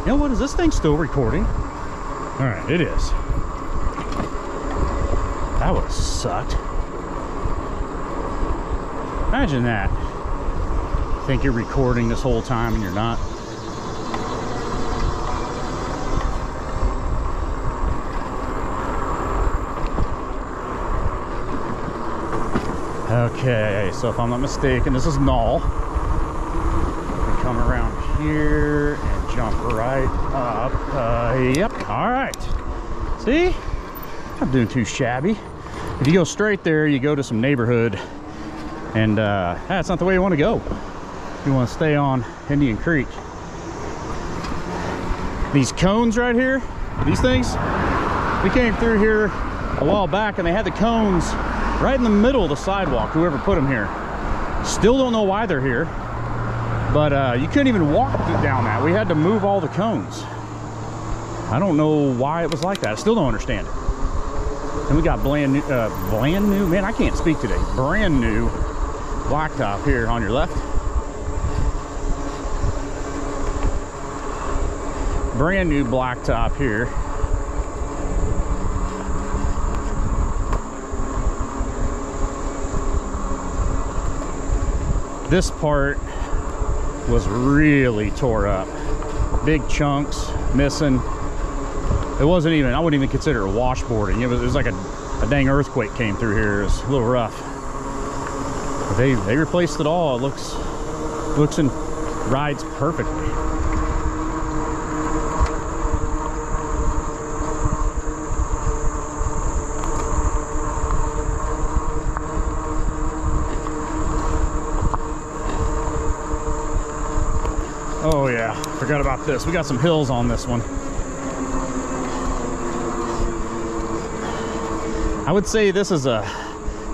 You know what? Is this thing still recording? All right, it is. That would have sucked. Imagine that. You think you're recording this whole time and you're not. Okay, so if I'm not mistaken, this is Null. We come around here and jump right up. Yep, all right. See? Not doing too shabby. If you go straight there, you go to some neighborhood, and that's not the way you want to go. You want to stay on Indian Creek. These cones right here, these things, we came through here a while back and they had the cones right in the middle of the sidewalk, whoever put them here. Still don't know why they're here, but you couldn't even walk down that. We had to move all the cones. I don't know why it was like that. I still don't understand it. And we got brand new, man, I can't speak today. Brand new blacktop here on your left. Brand new blacktop here. This part was really tore up. Big chunks missing. It wasn't even, I wouldn't even consider it washboarding. It was like a dang earthquake came through here. It was a little rough. But they replaced it all. It looks and rides perfectly. Oh yeah, forgot about this. We got some hills on this one. I would say this is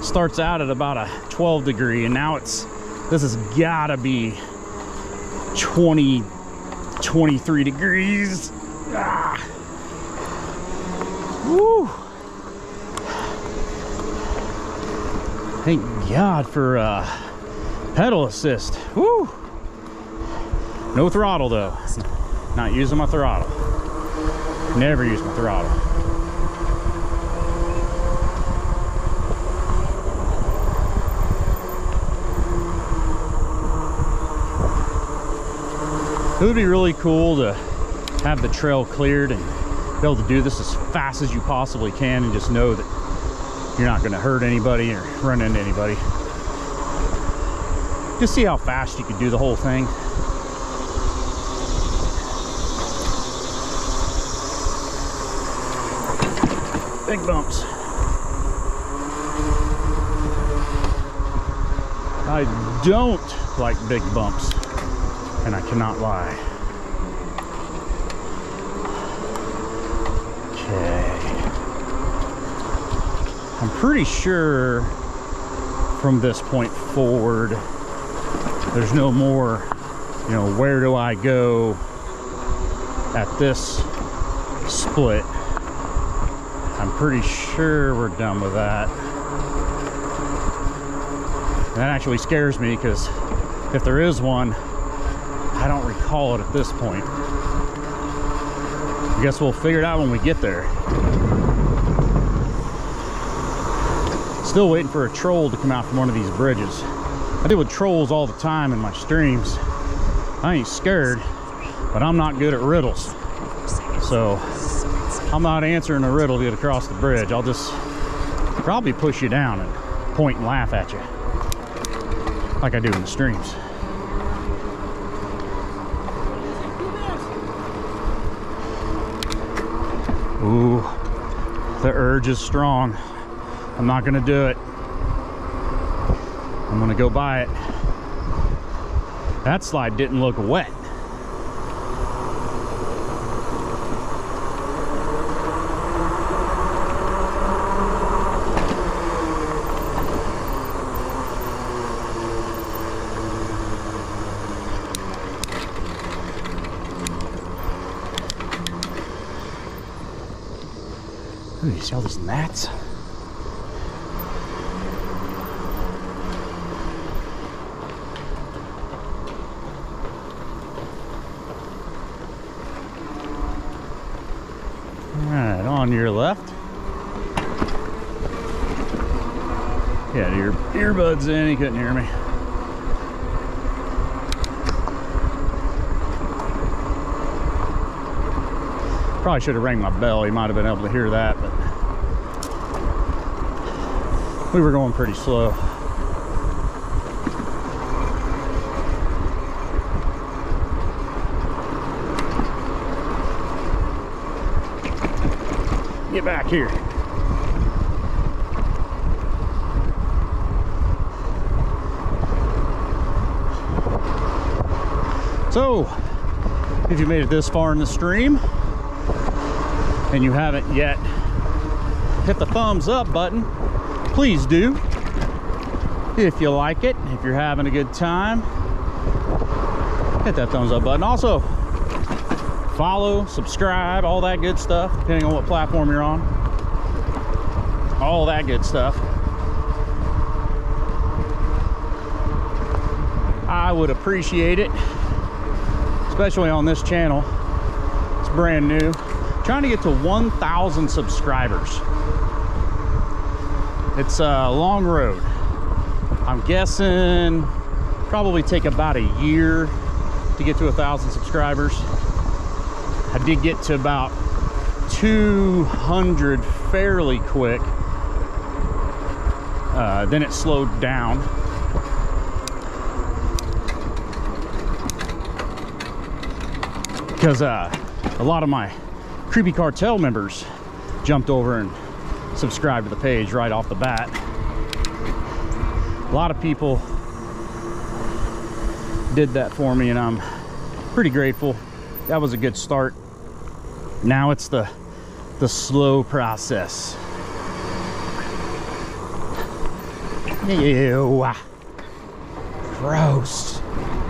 starts out at about a 12 degree, and now this has gotta be 20, 23 degrees. Ah. Woo! Thank God for pedal assist. Woo! No throttle though. Not using my throttle. Never use my throttle. It would be really cool to have the trail cleared and be able to do this as fast as you possibly can and just know that you're not going to hurt anybody or run into anybody. Just see how fast you can do the whole thing. Big bumps. I don't like big bumps, and I cannot lie. Okay. I'm pretty sure from this point forward, there's no more, you know, where do I go at this split. I'm pretty sure we're done with that. And that actually scares me, because if there is one, I don't recall it at this point. I guess we'll figure it out when we get there. Still waiting for a troll to come out from one of these bridges. I deal with trolls all the time in my streams. I ain't scared, but I'm not good at riddles. So I'm not answering a riddle to get across the bridge. I'll just probably push you down and point and laugh at you, like I do in the streams. Ooh, the urge is strong. I'm not gonna do it. I'm gonna go by it. That slide didn't look wet. Ooh, you see all these gnats? Alright, on your left. Yeah, your earbuds in, you couldn't hear me. Probably should have rang my bell. You might have been able to hear that, but we were going pretty slow. Get back here. So, if you made it this far in the stream and you haven't yet hit the thumbs up button, please do. If you like it, if you're having a good time, hit that thumbs up button. Also, follow, subscribe, all that good stuff, depending on what platform you're on. All that good stuff. I would appreciate it, especially on this channel. It's brand new. Trying to get to 1,000 subscribers. It's a long road. I'm guessing probably take about a year to get to 1,000 subscribers. I did get to about 200 fairly quick. Then it slowed down. Because a lot of my Creepy Cartel members jumped over and subscribed to the page right off the bat. A lot of people did that for me, and I'm pretty grateful. That was a good start. Now it's the slow process. Ew. Gross.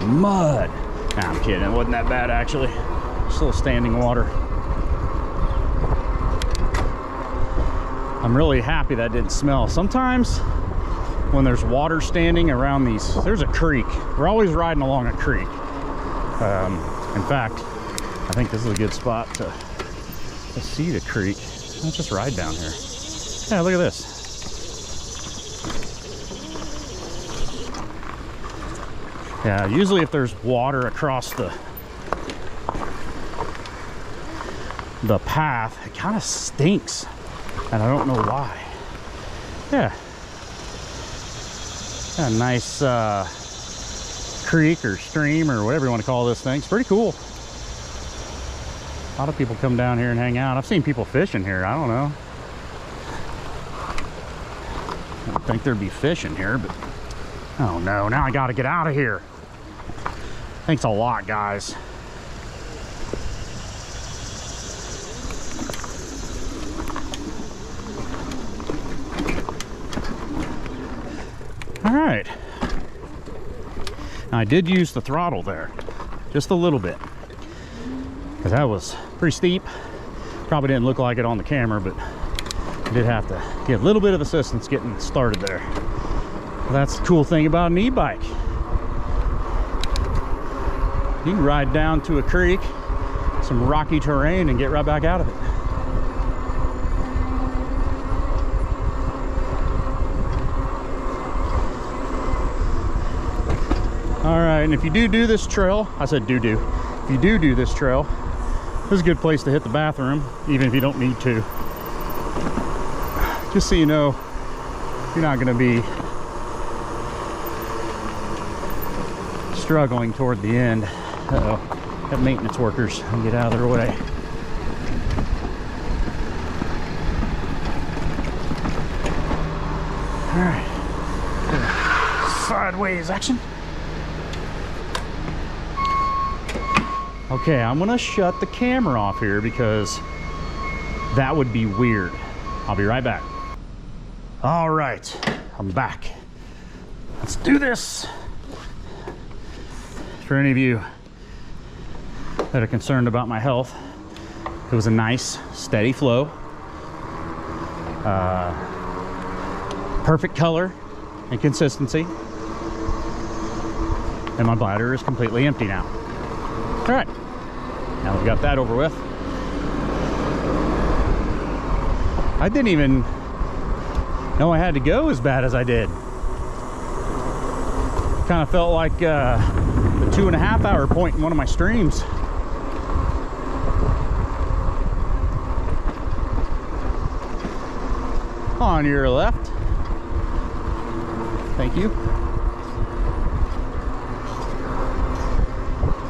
Mud. Nah, I'm kidding. It wasn't that bad, actually. Still standing water. I'm really happy that didn't smell. Sometimes when there's water standing around these, there's a creek. We're always riding along a creek. In fact, I think this is a good spot to see the creek. Let's just ride down here. Yeah, look at this. Yeah, usually if there's water across the path, it kind of stinks, and I don't know why. Yeah, a nice creek or stream or whatever you want to call this thing. It's pretty cool. A lot of people come down here and hang out. I've seen people fishing here. I don't know. I don't think there'd be fish in here, but oh no, now I gotta get out of here. Thanks a lot, guys. All right. I did use the throttle there, just a little bit, because that was pretty steep. Probably didn't look like it on the camera, but I did have to get a little bit of assistance getting started there. That's the cool thing about an e-bike. You can ride down to a creek, some rocky terrain, and get right back out of it. All right, and if you do this trail, I said if you do this trail, this is a good place to hit the bathroom, even if you don't need to. Just so you know, you're not gonna be struggling toward the end. Uh-oh, got maintenance workers, I'll get out of their way. All right, sideways action. Okay, I'm gonna shut the camera off here because that would be weird. I'll be right back. All right, I'm back. Let's do this. For any of you that are concerned about my health, it was a nice, steady flow. Perfect color and consistency. And my bladder is completely empty now. All right, now we've got that over with. I didn't even know I had to go as bad as I did. Kind of felt like the 2.5 hour point in one of my streams. On your left. Thank you.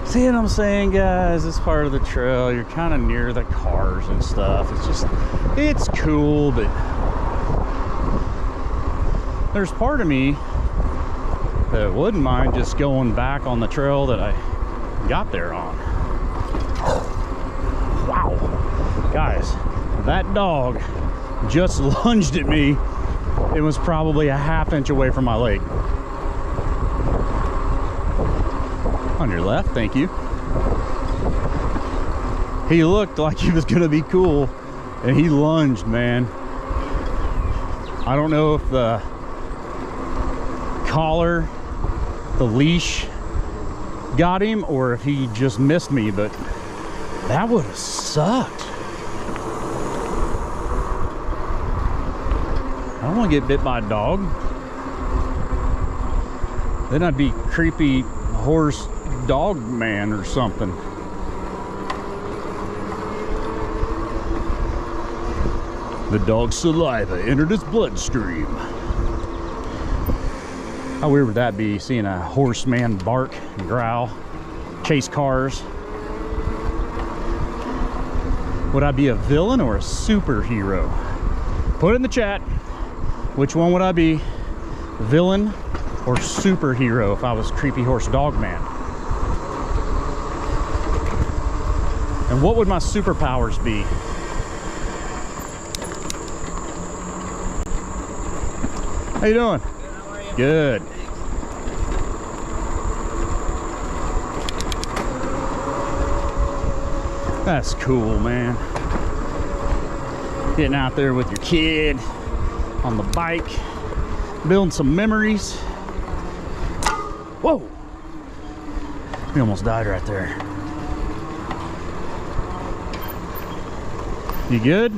See what I'm saying, guys? This part of the trail, you're kind of near the cars and stuff. It's cool, but there's part of me that wouldn't mind just going back on the trail that I got there on. Wow. Guys, that dog just lunged at me. It was probably a ½ inch away from my leg. On your left, thank you. He looked like he was gonna be cool, and he lunged, man. I don't know if the collar, the leash got him, or if he just missed me, but that would have sucked. I don't want to get bit by a dog. Then I'd be creepy horse dog man or something. The dog's saliva entered his bloodstream. How weird would that be, seeing a horseman bark and growl, chase cars? Would I be a villain or a superhero? Put it in the chat. Which one would I be? Villain or superhero if I was Creepy Horse Dog Man? And what would my superpowers be? How you doing? Good, how are you? Good. That's cool, man. Getting out there with your kid on the bike, building some memories. Whoa! We almost died right there. You good?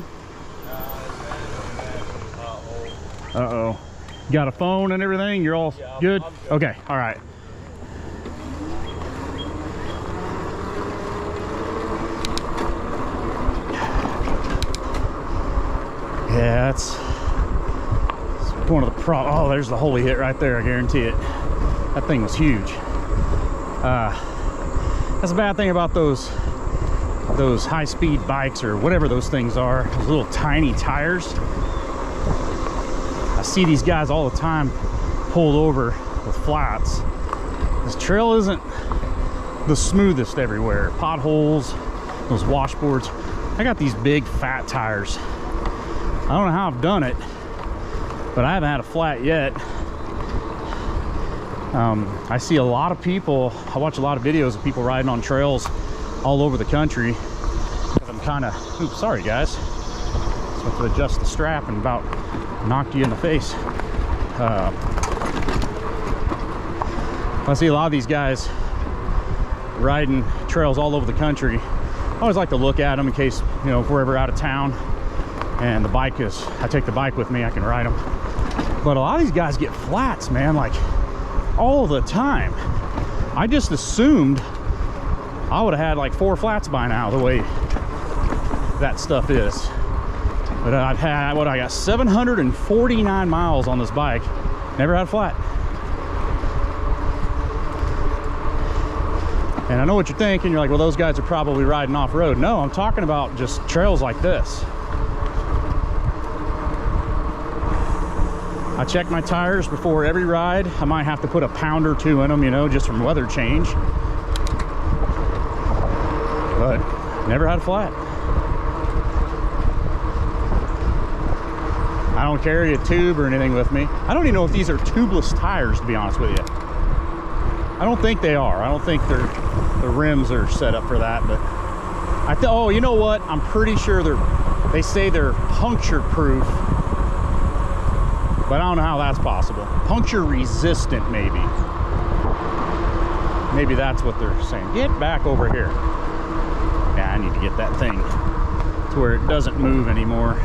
Uh-oh. Got a phone and everything? You're all good? I'm good? Okay, all right. Yeah, that's one of the oh, there's the hole we hit right there, I guarantee it. That thing was huge. That's a bad thing about those high-speed bikes or whatever those things are, those little tiny tires. I see these guys all the time pulled over with flats. This trail isn't the smoothest everywhere. Potholes, those washboards. I got these big fat tires. I don't know how I've done it, but I haven't had a flat yet. I see a lot of people, I watch a lot of videos of people riding on trails all over the country. I'm kind of, oops, sorry guys. Just have to adjust the strap and about knocked you in the face. I see a lot of these guys riding trails all over the country. I always like to look at them in case, you know, if we're ever out of town and the bike is, I take the bike with me, I can ride them. But a lot of these guys get flats, man, like all the time. I just assumed I would have had like 4 flats by now, the way that stuff is. But I've had, what, I got 749 miles on this bike, never had a flat. And I know what you're thinking, you're like, well, those guys are probably riding off-road. No, I'm talking about just trails like this. I check my tires before every ride. I might have to put a pound or 2 in them, you know, just from weather change. But never had a flat. I don't carry a tube or anything with me. I don't even know if these are tubeless tires, to be honest with you. I don't think they are. I don't think the rims are set up for that, but oh, you know what? I'm pretty sure they say they're puncture proof, but I don't know how that's possible. Puncture resistant, maybe. Maybe that's what they're saying. Get back over here. Yeah, I need to get that thing to where it doesn't move anymore.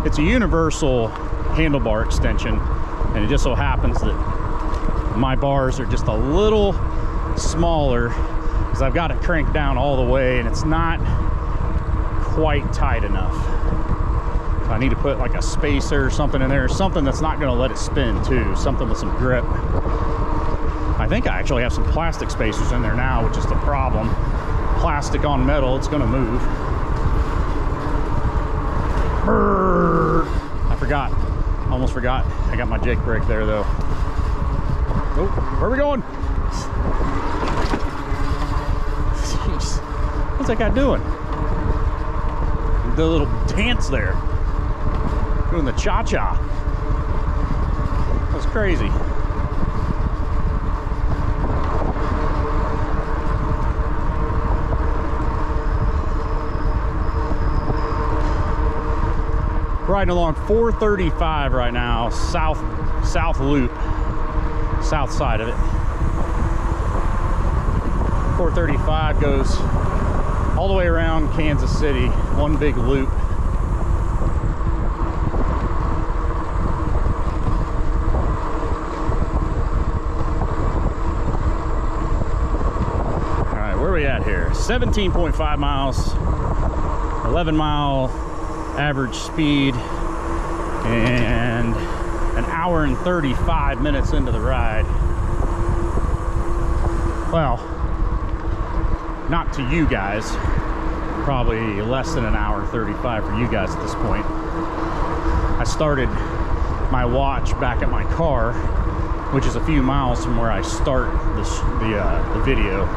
It's a universal handlebar extension, and it just so happens that my bars are just a little smaller because I've got it cranked down all the way and it's not quite tight enough. So I need to put like a spacer or something in there, something that's not going to let it spin too, something with some grip. I think I actually have some plastic spacers in there now, which is the problem. Plastic on metal, it's going to move. Brrr. I forgot, almost forgot. I got my Jake brake there though. Oh, where are we going? Jeez, what's that guy doing? The little dance there. Doing the cha-cha. That was crazy. Riding along 435 right now, south loop. South side of it. 435 goes all the way around Kansas City, one big loop. All right, where are we at here? 17.5 miles, 11-mile average speed, and an hour and 35 minutes into the ride. Well, not to you guys, probably less than an hour 35 for you guys at this point. I started my watch back at my car, which is a few miles from where I start the video.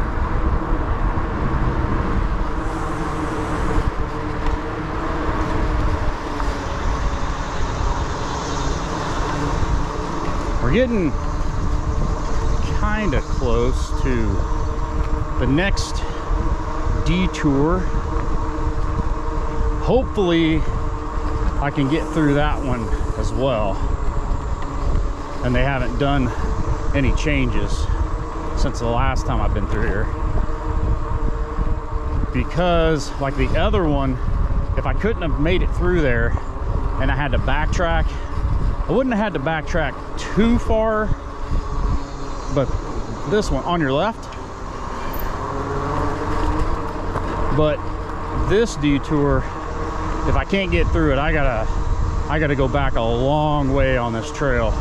We're getting kind of close to the next detour. Hopefully I can get through that one as well. And they haven't done any changes since the last time I've been through here. Because like the other one, if I couldn't have made it through there and I had to backtrack, I wouldn't have had to backtrack too far, but this one on your left. But this detour, if I can't get through it, I gotta go back a long way on this trail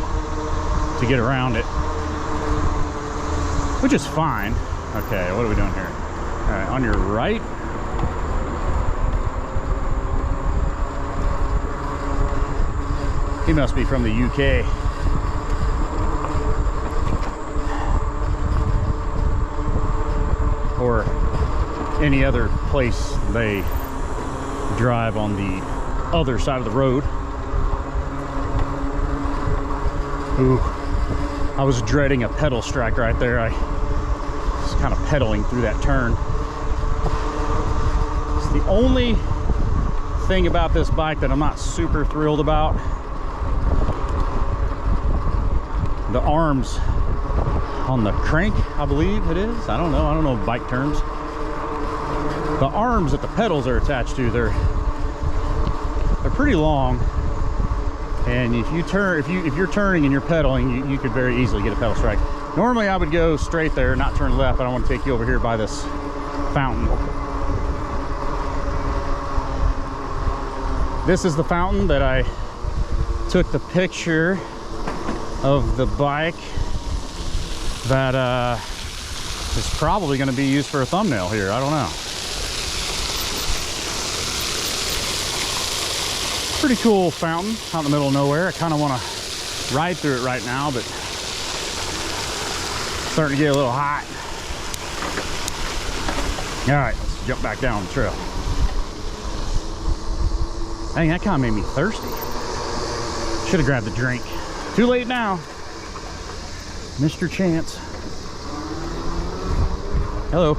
to get around it, which is fine. Okay, what are we doing here? All right, on your right. He must be from the UK. Or any other place they drive on the other side of the road. Ooh, I was dreading a pedal strike right there. I was kind of pedaling through that turn. It's the only thing about this bike that I'm not super thrilled about. The arms on the crank, I believe it is. I don't know bike terms. The arms that the pedals are attached to, they're pretty long, and if you're turning and you're pedaling, you could very easily get a pedal strike. Normally I would go straight there, not turn left, but I want to take you over here by this fountain. This is the fountain that I took the picture of the bike that is probably going to be used for a thumbnail here. I don't know. Pretty cool fountain out in the middle of nowhere. I kind of want to ride through it right now, but it's starting to get a little hot. All right, let's jump back down the trail. Dang, that kind of made me thirsty. Should have grabbed a drink. Too late now. Missed your chance. Hello.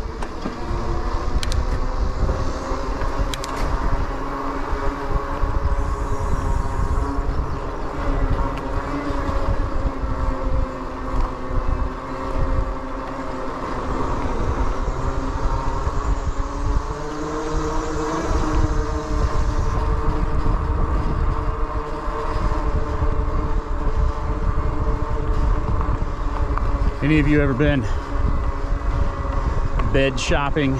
Any of you ever been bed shopping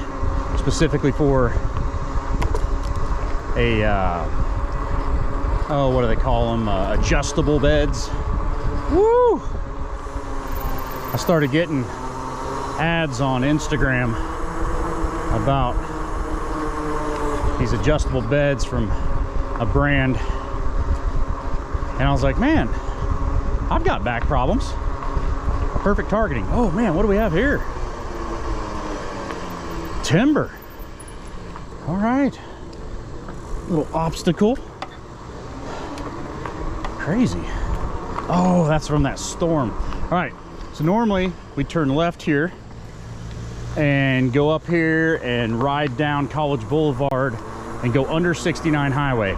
specifically for a oh, what do they call them, adjustable beds? Woo! I started getting ads on Instagram about these adjustable beds from a brand, and I was like, man, I've got back problems. Perfect targeting. Oh man, what do we have here? Timber. All right. Little obstacle. Crazy. Oh, that's from that storm. All right. So normally we turn left here and go up here and ride down College Boulevard and go under 69 highway.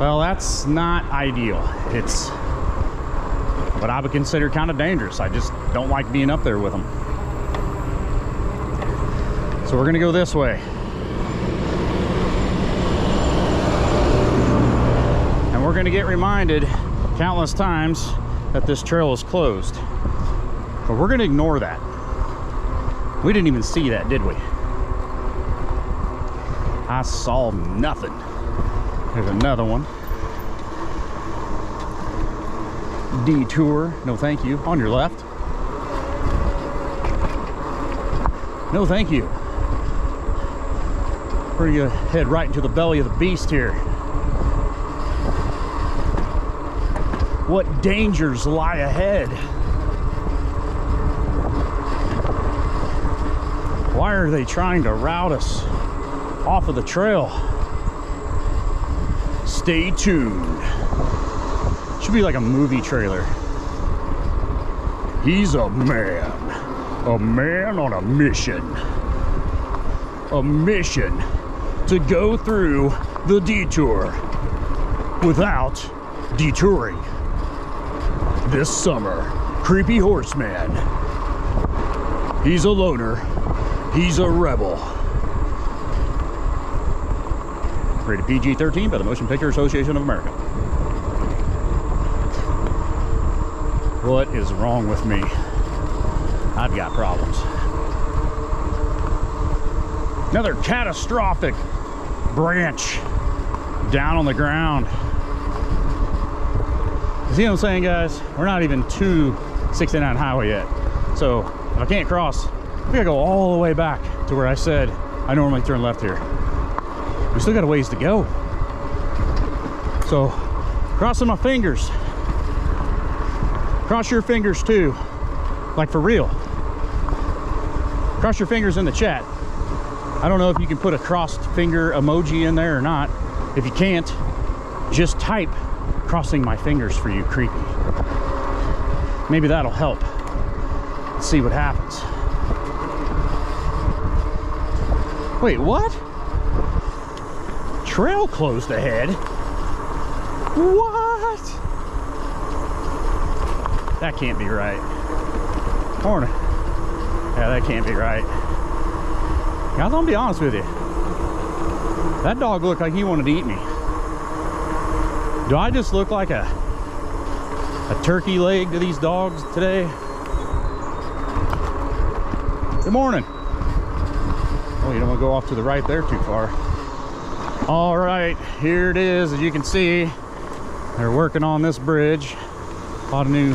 Well, that's not ideal. It's what I would consider kind of dangerous. I just don't like being up there with them. So we're gonna go this way. And we're gonna get reminded countless times that this trail is closed. But we're gonna ignore that. We didn't even see that, did we? I saw nothing. There's another one. Detour, no thank you. On your left. No thank you. We're gonna head right into the belly of the beast here. What dangers lie ahead? Why are they trying to route us off of the trail? Stay tuned. Should be like a movie trailer. He's a man on a mission. A mission to go through the detour without detouring. This summer, Creepyhorseman. He's a loner. He's a rebel. Rated PG-13 by the Motion Picture Association of America. What is wrong with me? I've got problems. Another catastrophic branch down on the ground. You see what I'm saying, guys? We're not even to 69 highway yet. So if I can't cross, we gotta go all the way back to where I said I normally turn left here. We still got a ways to go. So crossing my fingers. Cross your fingers too, like for real. Cross your fingers in the chat. I don't know if you can put a crossed finger emoji in there or not. If you can't, just type crossing my fingers for you, creepy. Maybe that'll help. Let's see what happens. Wait, what? Trail closed ahead? What? That can't be right. Morning. Yeah, that can't be right. Guys, I'm gonna be honest with you. That dog looked like he wanted to eat me. Do I just look like a turkey leg to these dogs today? Good morning. Oh, you don't want to go off to the right there too far. All right, here it is. As you can see, they're working on this bridge. A lot of new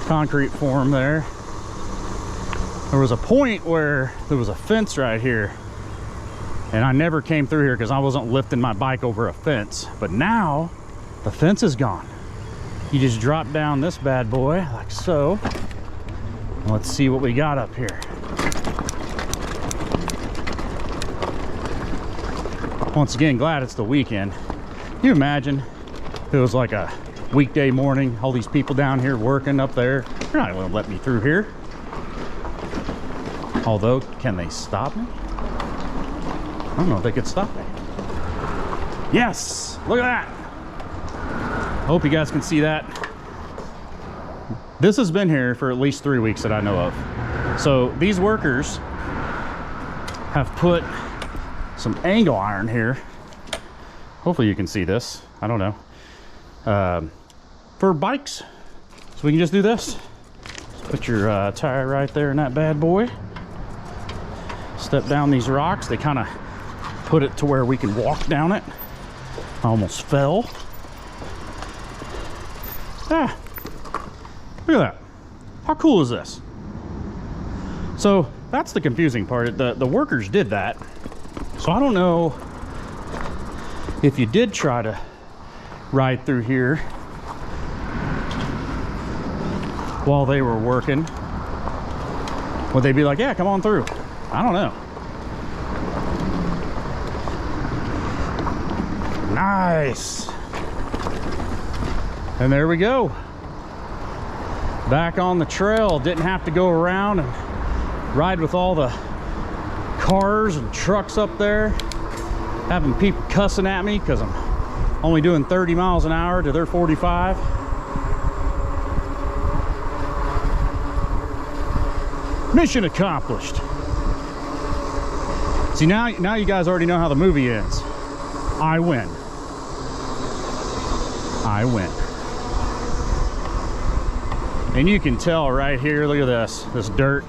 concrete form there. There was a point where there was a fence right here, and I never came through here because I wasn't lifting my bike over a fence. But now the fence is gone. You just drop down this bad boy like so. Let's see what we got up here. Once again, glad it's the weekend. Can you imagine if it was like a weekday morning, all these people down here working up there? They're not going to let me through here. Although, can they stop me? I don't know if they could stop me. Yes, look at that. Hope you guys can see that. This has been here for at least 3 weeks that I know of. So these workers have put some angle iron here. Hopefully you can see this. I don't know. For bikes. So we can just do this. Put your tire right there in that bad boy. Step down these rocks. They kind of put it to where we can walk down it. I almost fell. Ah, look at that. How cool is this? So that's the confusing part. The workers did that. So I don't know if you did try to ride through here while they were working, would they be like, yeah, come on through? I don't know. Nice. And there we go. Back on the trail. Didn't have to go around and ride with all the cars and trucks up there, having people cussing at me because I'm only doing 30 miles an hour to their 45. Mission accomplished. See, now you guys already know how the movie ends. I win. I win. And you can tell right here, look at this dirt.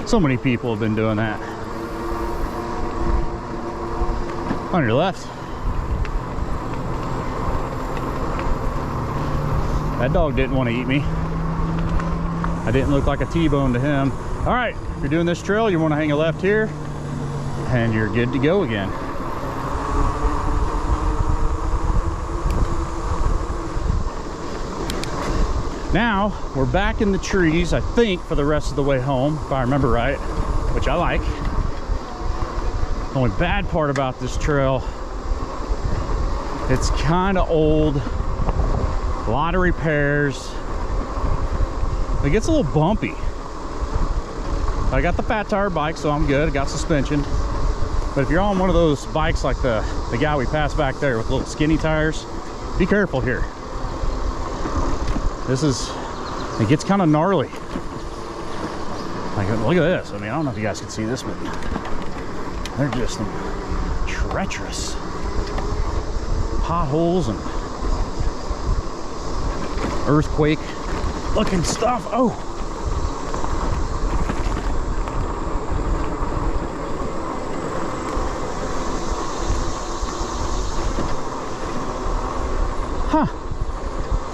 So many people have been doing that. On your left. That dog didn't want to eat me. I didn't look like a T-bone to him. All right, if you're doing this trail, you want to hang a left here, and you're good to go again. Now, we're back in the trees, I think, for the rest of the way home, if I remember right, which I like. The only bad part about this trail, it's kind of old, a lot of repairs. It gets a little bumpy. I got the fat tire bike, so I'm good. I got suspension. But if you're on one of those bikes like the guy we passed back there with little skinny tires, be careful here. It gets kind of gnarly. Like, look at this. I mean, I don't know if you guys can see this, but they're just treacherous. Potholes and earthquake looking stuff. Oh. Huh.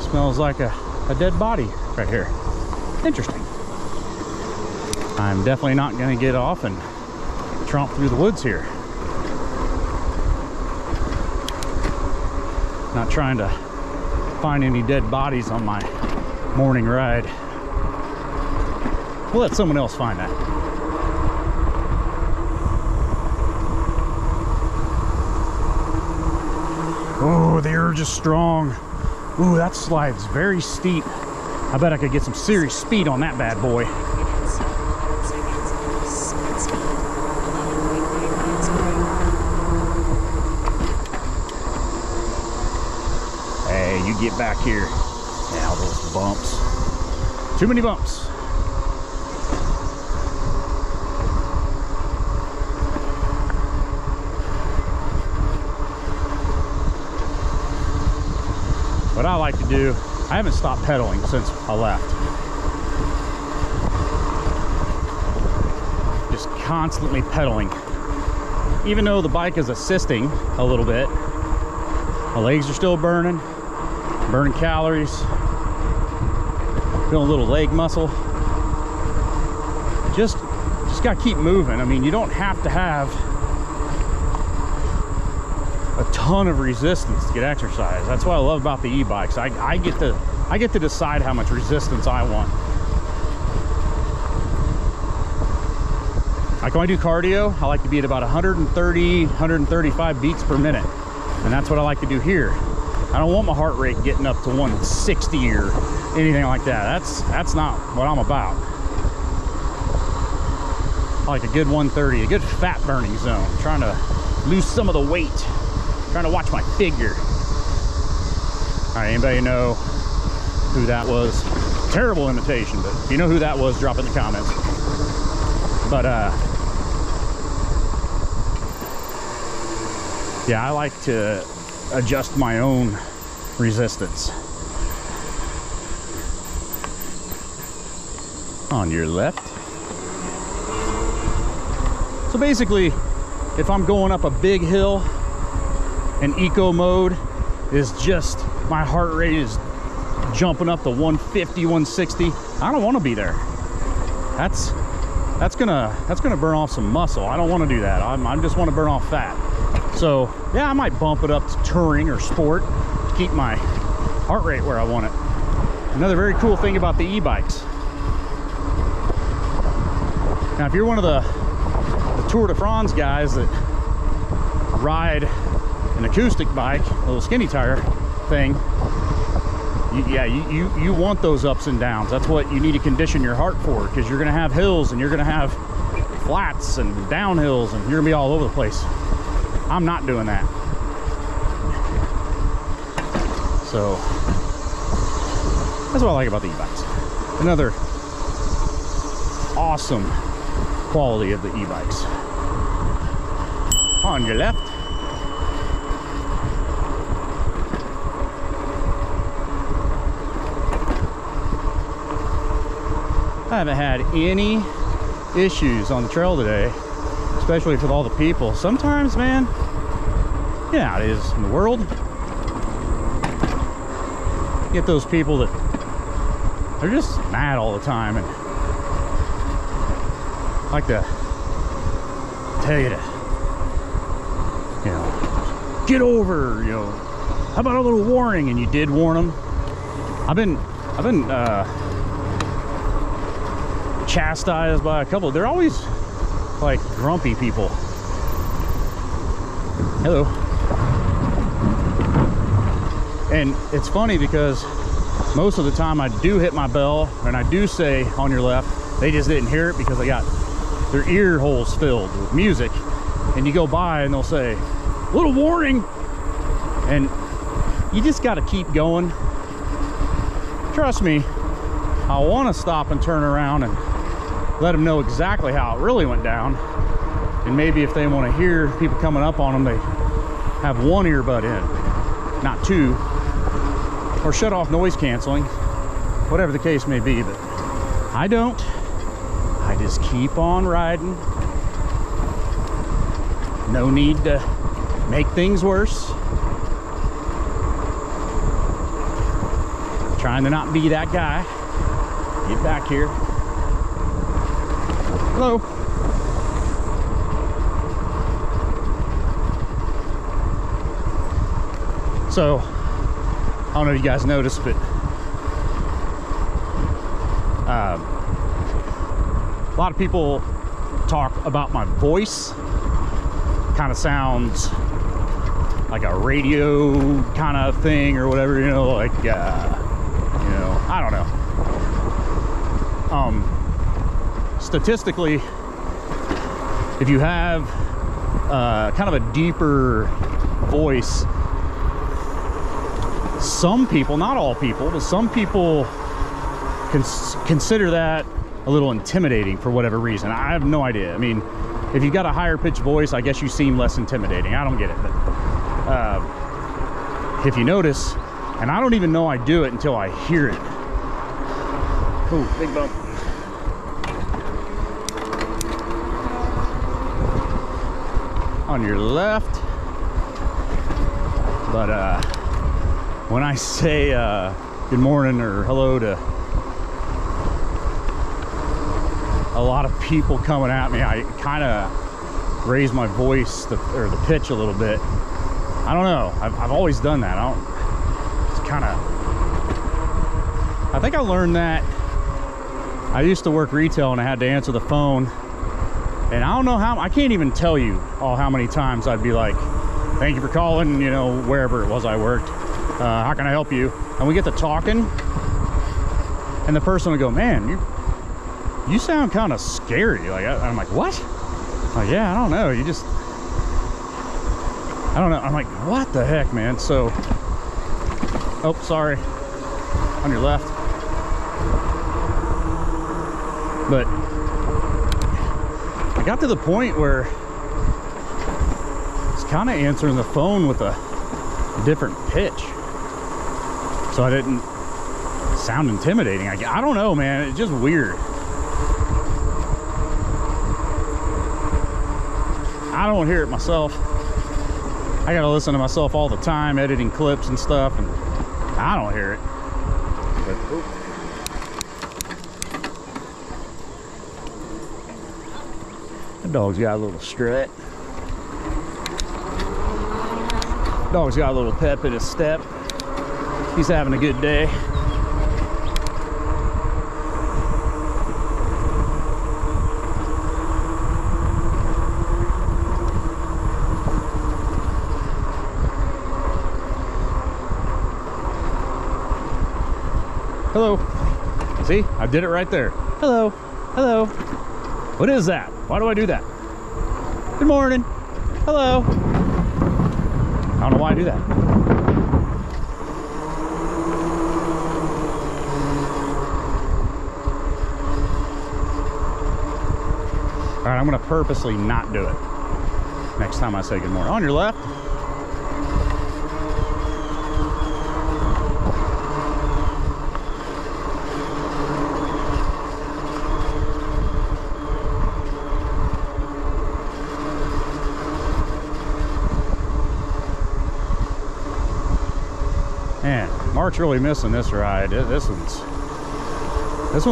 Smells like a dead body right here. Interesting. I'm definitely not going to get off and tromp through the woods here. Not trying to find any dead bodies on my morning ride. We'll let someone else find that. Oh, the urge is strong. Ooh, that slide's very steep. I bet I could get some serious speed on that bad boy. Hey, you get back here. Now those bumps. Too many bumps. What I like to do, I haven't stopped pedaling since I left. Just constantly pedaling. Even though the bike is assisting a little bit, my legs are still burning calories, feeling a little leg muscle. Just gotta keep moving. I mean, you don't have to have a ton of resistance to get exercise. That's what I love about the e-bikes. I get to decide how much resistance I want. Like when I do cardio, I like to be at about 130, 135 beats per minute. And that's what I like to do here. I don't want my heart rate getting up to 160 or anything like that. That's not what I'm about. I like a good 130, a good fat burning zone. Trying to lose some of the weight. Trying to watch my figure. All right, anybody know who that was? Terrible imitation, but if you know who that was, drop it in the comments. But yeah, I like to adjust my own resistance. On your left. So basically, if I'm going up a big hill, and eco mode is just, my heart rate is jumping up to 150, 160. I don't want to be there. That's gonna burn off some muscle. I don't want to do that. I just want to burn off fat. So yeah, I might bump it up to touring or sport to keep my heart rate where I want it. Another very cool thing about the e-bikes. Now, if you're one of the Tour de France guys that ride an acoustic bike, a little skinny tire thing, you want those ups and downs. That's what you need to condition your heart for, because you're gonna have hills and you're gonna have flats and downhills and you're gonna be all over the place. I'm not doing that. So that's what I like about the e-bikes. Another awesome quality of the e-bikes. On your left. I haven't had any issues on the trail today, especially with all the people. Sometimes, man, you know how it is in the world. You get those people that they're just mad all the time and like to tell you to, you know, get over, you know, how about a little warning? And you did warn them. I've been chastised by a couple. They're always like grumpy people. Hello. And it's funny because most of the time I do hit my bell and I do say on your left. They just didn't hear it because they got their ear holes filled with music. And you go by and they'll say, little warning. And you just got to keep going. Trust me, I want to stop and turn around and let them know exactly how it really went down. And maybe if they want to hear people coming up on them, they have one earbud in, not two, or shut off noise canceling, whatever the case may be. But I don't. I just keep on riding. No need to make things worse. Trying to not be that guy. Get back here. Hello. So, I don't know if you guys noticed, but a lot of people talk about my voice. Kind of sounds like a radio kind of thing or whatever, you know, like, you know, I don't know. Statistically, if you have kind of a deeper voice, some people, not all people, but some people consider that a little intimidating for whatever reason. I have no idea. I mean, if you've got a higher pitched voice, I guess you seem less intimidating. I don't get it, but if you notice, and I don't even know I do it until I hear it. Oh, big bump. On your left. But when I say good morning or hello to a lot of people coming at me, I kind of raise my voice or the pitch a little bit. I don't know. I've always done that. It's kind of. I think I learned that. I used to work retail and I had to answer the phone, and I don't know how. I can't even tell you how many times I'd be like, "Thank you for calling," you know, wherever it was I worked. How can I help you? And we get to talking, and the person would go, "Man, you sound kind of scary." Like I'm like, "What?" Like, yeah, I don't know. You just, I don't know. I'm like, what the heck, man? So, oh, sorry, on your left. But I got to the point where I was kind of answering the phone with a different pitch, so I didn't sound intimidating. I don't know, man. It's just weird. I don't hear it myself. I gotta listen to myself all the time, editing clips and stuff, and I don't hear it. But, the dog's got a little strut. Dog's got a little pep in his step. He's having a good day. Hello. See, I did it right there. Hello. Hello. What is that? Why do I do that? Good morning. Hello. I don't know why I do that. All right, I'm going to purposely not do it next time I say good morning. On your left. Man, Mark's really missing this ride. This one's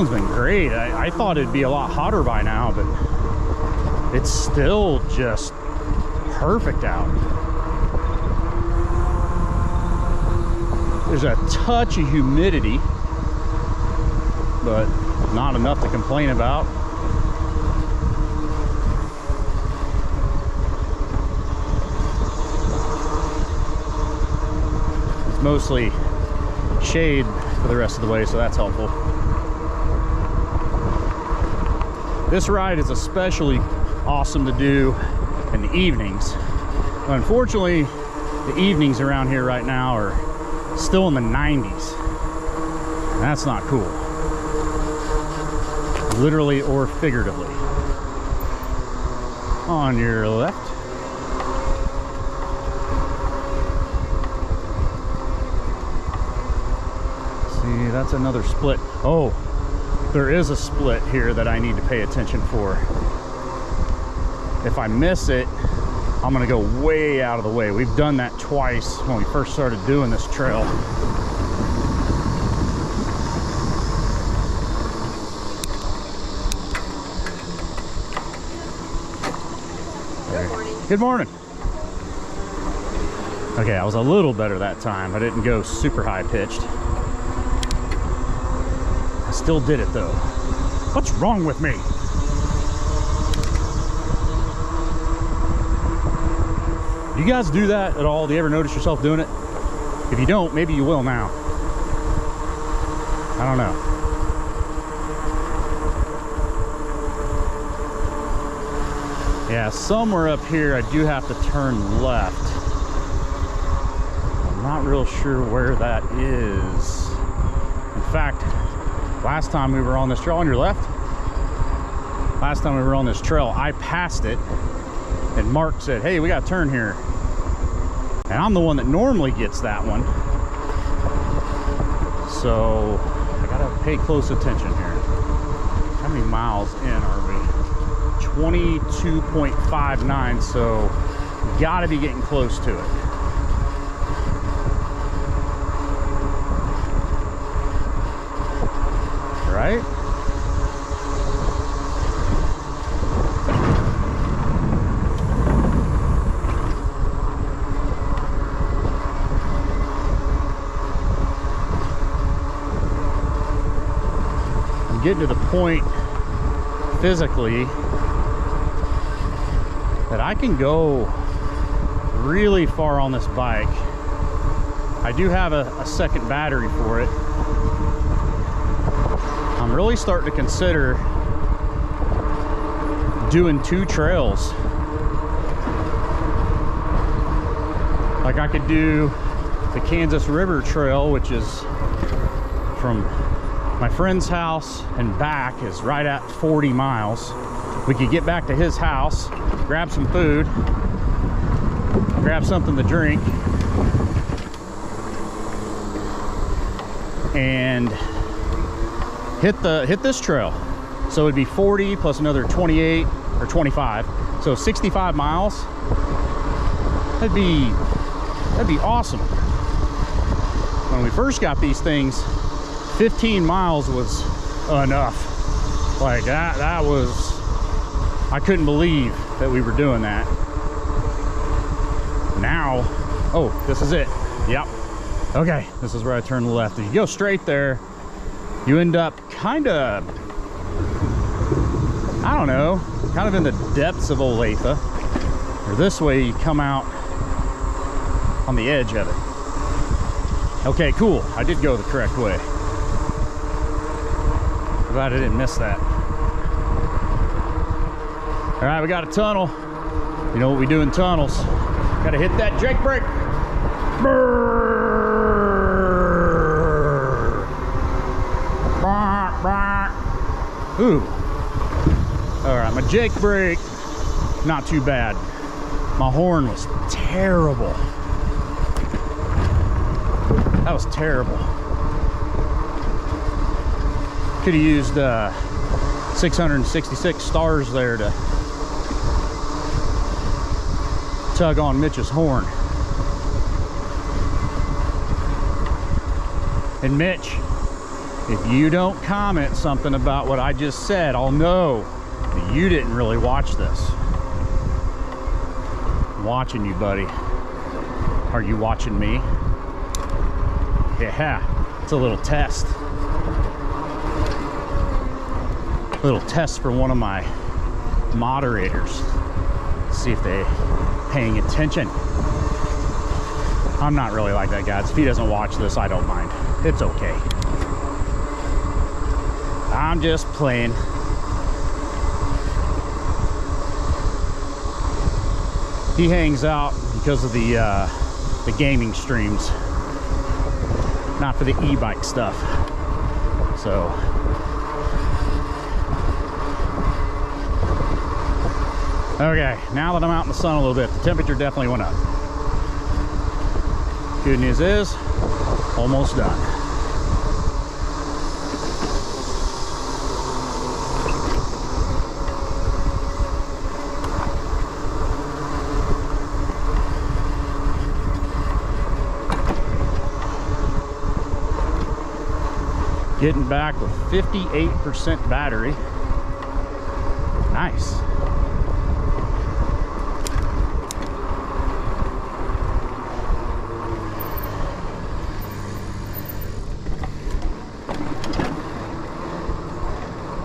been great. I thought it'd be a lot hotter by now, but it's still just perfect out. There's a touch of humidity, but not enough to complain about. Mostly shade for the rest of the way, so that's helpful. This ride is especially awesome to do in the evenings. Unfortunately, the evenings around here right now are still in the 90s. And that's not cool. Literally or figuratively. On your left. That's another split. Oh, there is a split here that I need to pay attention for. If I miss it, I'm gonna go way out of the way. We've done that twice when we first started doing this trail. Good morning. Good morning. Okay, I was a little better that time. I didn't go super high pitched. Still did it though. What's wrong with me? You guys do that at all? Do you ever notice yourself doing it? If you don't, maybe you will now. I don't know. Yeah, somewhere up here I do have to turn left. I'm not real sure where that is. In fact, last time we were on this trail, on your left, last time we were on this trail, I passed it and Mark said, hey, we got to turn here. And I'm the one that normally gets that one. So I gotta pay close attention here. How many miles in are we? 22.59, so gotta be getting close to it. Right? Getting to the point physically that I can go really far on this bike. I do have a second battery for it. I'm really starting to consider doing 2 trails. Like I could do the Kansas River Trail, which is from my friend's house and back is right at 40 miles. We could get back to his house, grab some food, grab something to drink, and hit this trail. So it'd be 40 plus another 28 or 25. So 65 miles. That'd be awesome. When we first got these things, 15 miles was enough. Like that was, I couldn't believe that we were doing that. Now, oh, this is it. Yep. Okay, this is where I turn left. If you go straight there, you end up kind of, I don't know, kind of in the depths of Olathe. Or this way you come out on the edge of it. Okay, cool. I did go the correct way. Glad I didn't miss that. All right, we got a tunnel. You know what we do in tunnels. Got to hit that Jake brake. Ooh. All right, my Jake brake, not too bad. My horn was terrible. That was terrible. Could have used 666 stars there to tug on Mitch's horn. And Mitch, if you don't comment something about what I just said, I'll know that you didn't really watch this. I'm watching you, buddy. Are you watching me? Yeah, it's a little test. Little test for one of my moderators. See if they're paying attention. I'm not really like that, guys. If he doesn't watch this, I don't mind. It's okay. I'm just playing. He hangs out because of the gaming streams, not for the e-bike stuff. So okay, now that I'm out in the sun a little bit, the temperature definitely went up. Good news is, almost done. Getting back with 58% battery. Nice.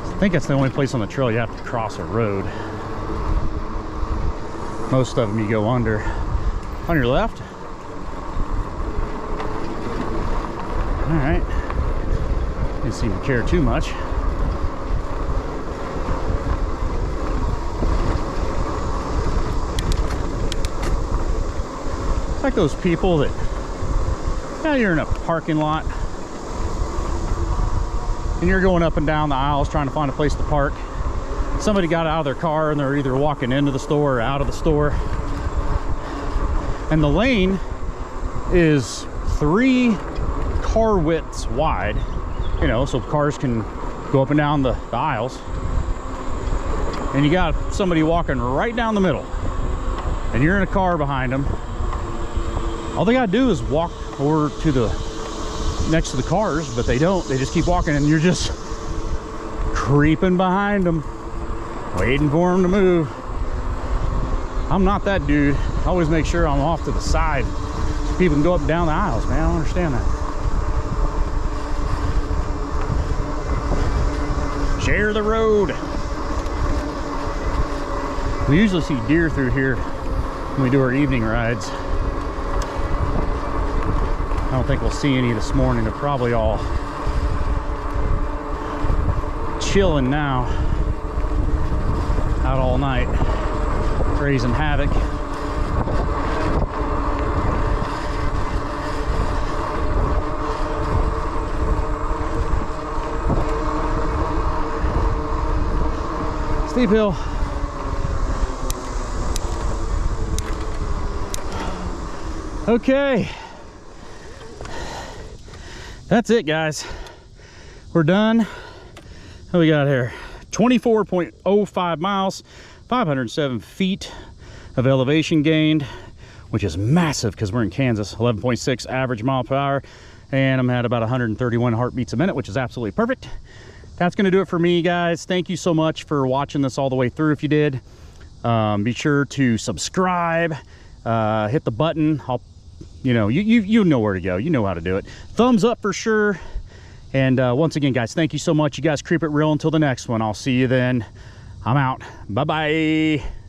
I think that's the only place on the trail you have to cross a road. Most of them you go under. On your left. All right. Didn't seem to care too much. It's like those people that, yeah, you're in a parking lot and you're going up and down the aisles trying to find a place to park. Somebody got out of their car and they're either walking into the store or out of the store. And the lane is 3 car widths wide, you know, so cars can go up and down the aisles. And you got somebody walking right down the middle and you're in a car behind them. All they gotta do is walk over to the next to the cars, but they don't. They just keep walking and you're just creeping behind them, waiting for them to move. I'm not that dude. I always make sure I'm off to the side so people can go up and down the aisles, man. I don't understand that. Share the road. We usually see deer through here when we do our evening rides. I don't think we'll see any this morning. They're probably all chilling now, out all night, raising havoc. Steep hill. Okay, that's it, guys. We're done. What we got here? 24.05 miles, 507 feet of elevation gained, which is massive because we're in Kansas. 11.6 average mile per hour, and I'm at about 131 heartbeats a minute, which is absolutely perfect. That's going to do it for me, guys. Thank you so much for watching this all the way through. If you did, be sure to subscribe, hit the button. You know where to go. You know how to do it. Thumbs up for sure. And once again, guys, thank you so much. You guys keep it real until the next one. I'll see you then. I'm out. Bye-bye.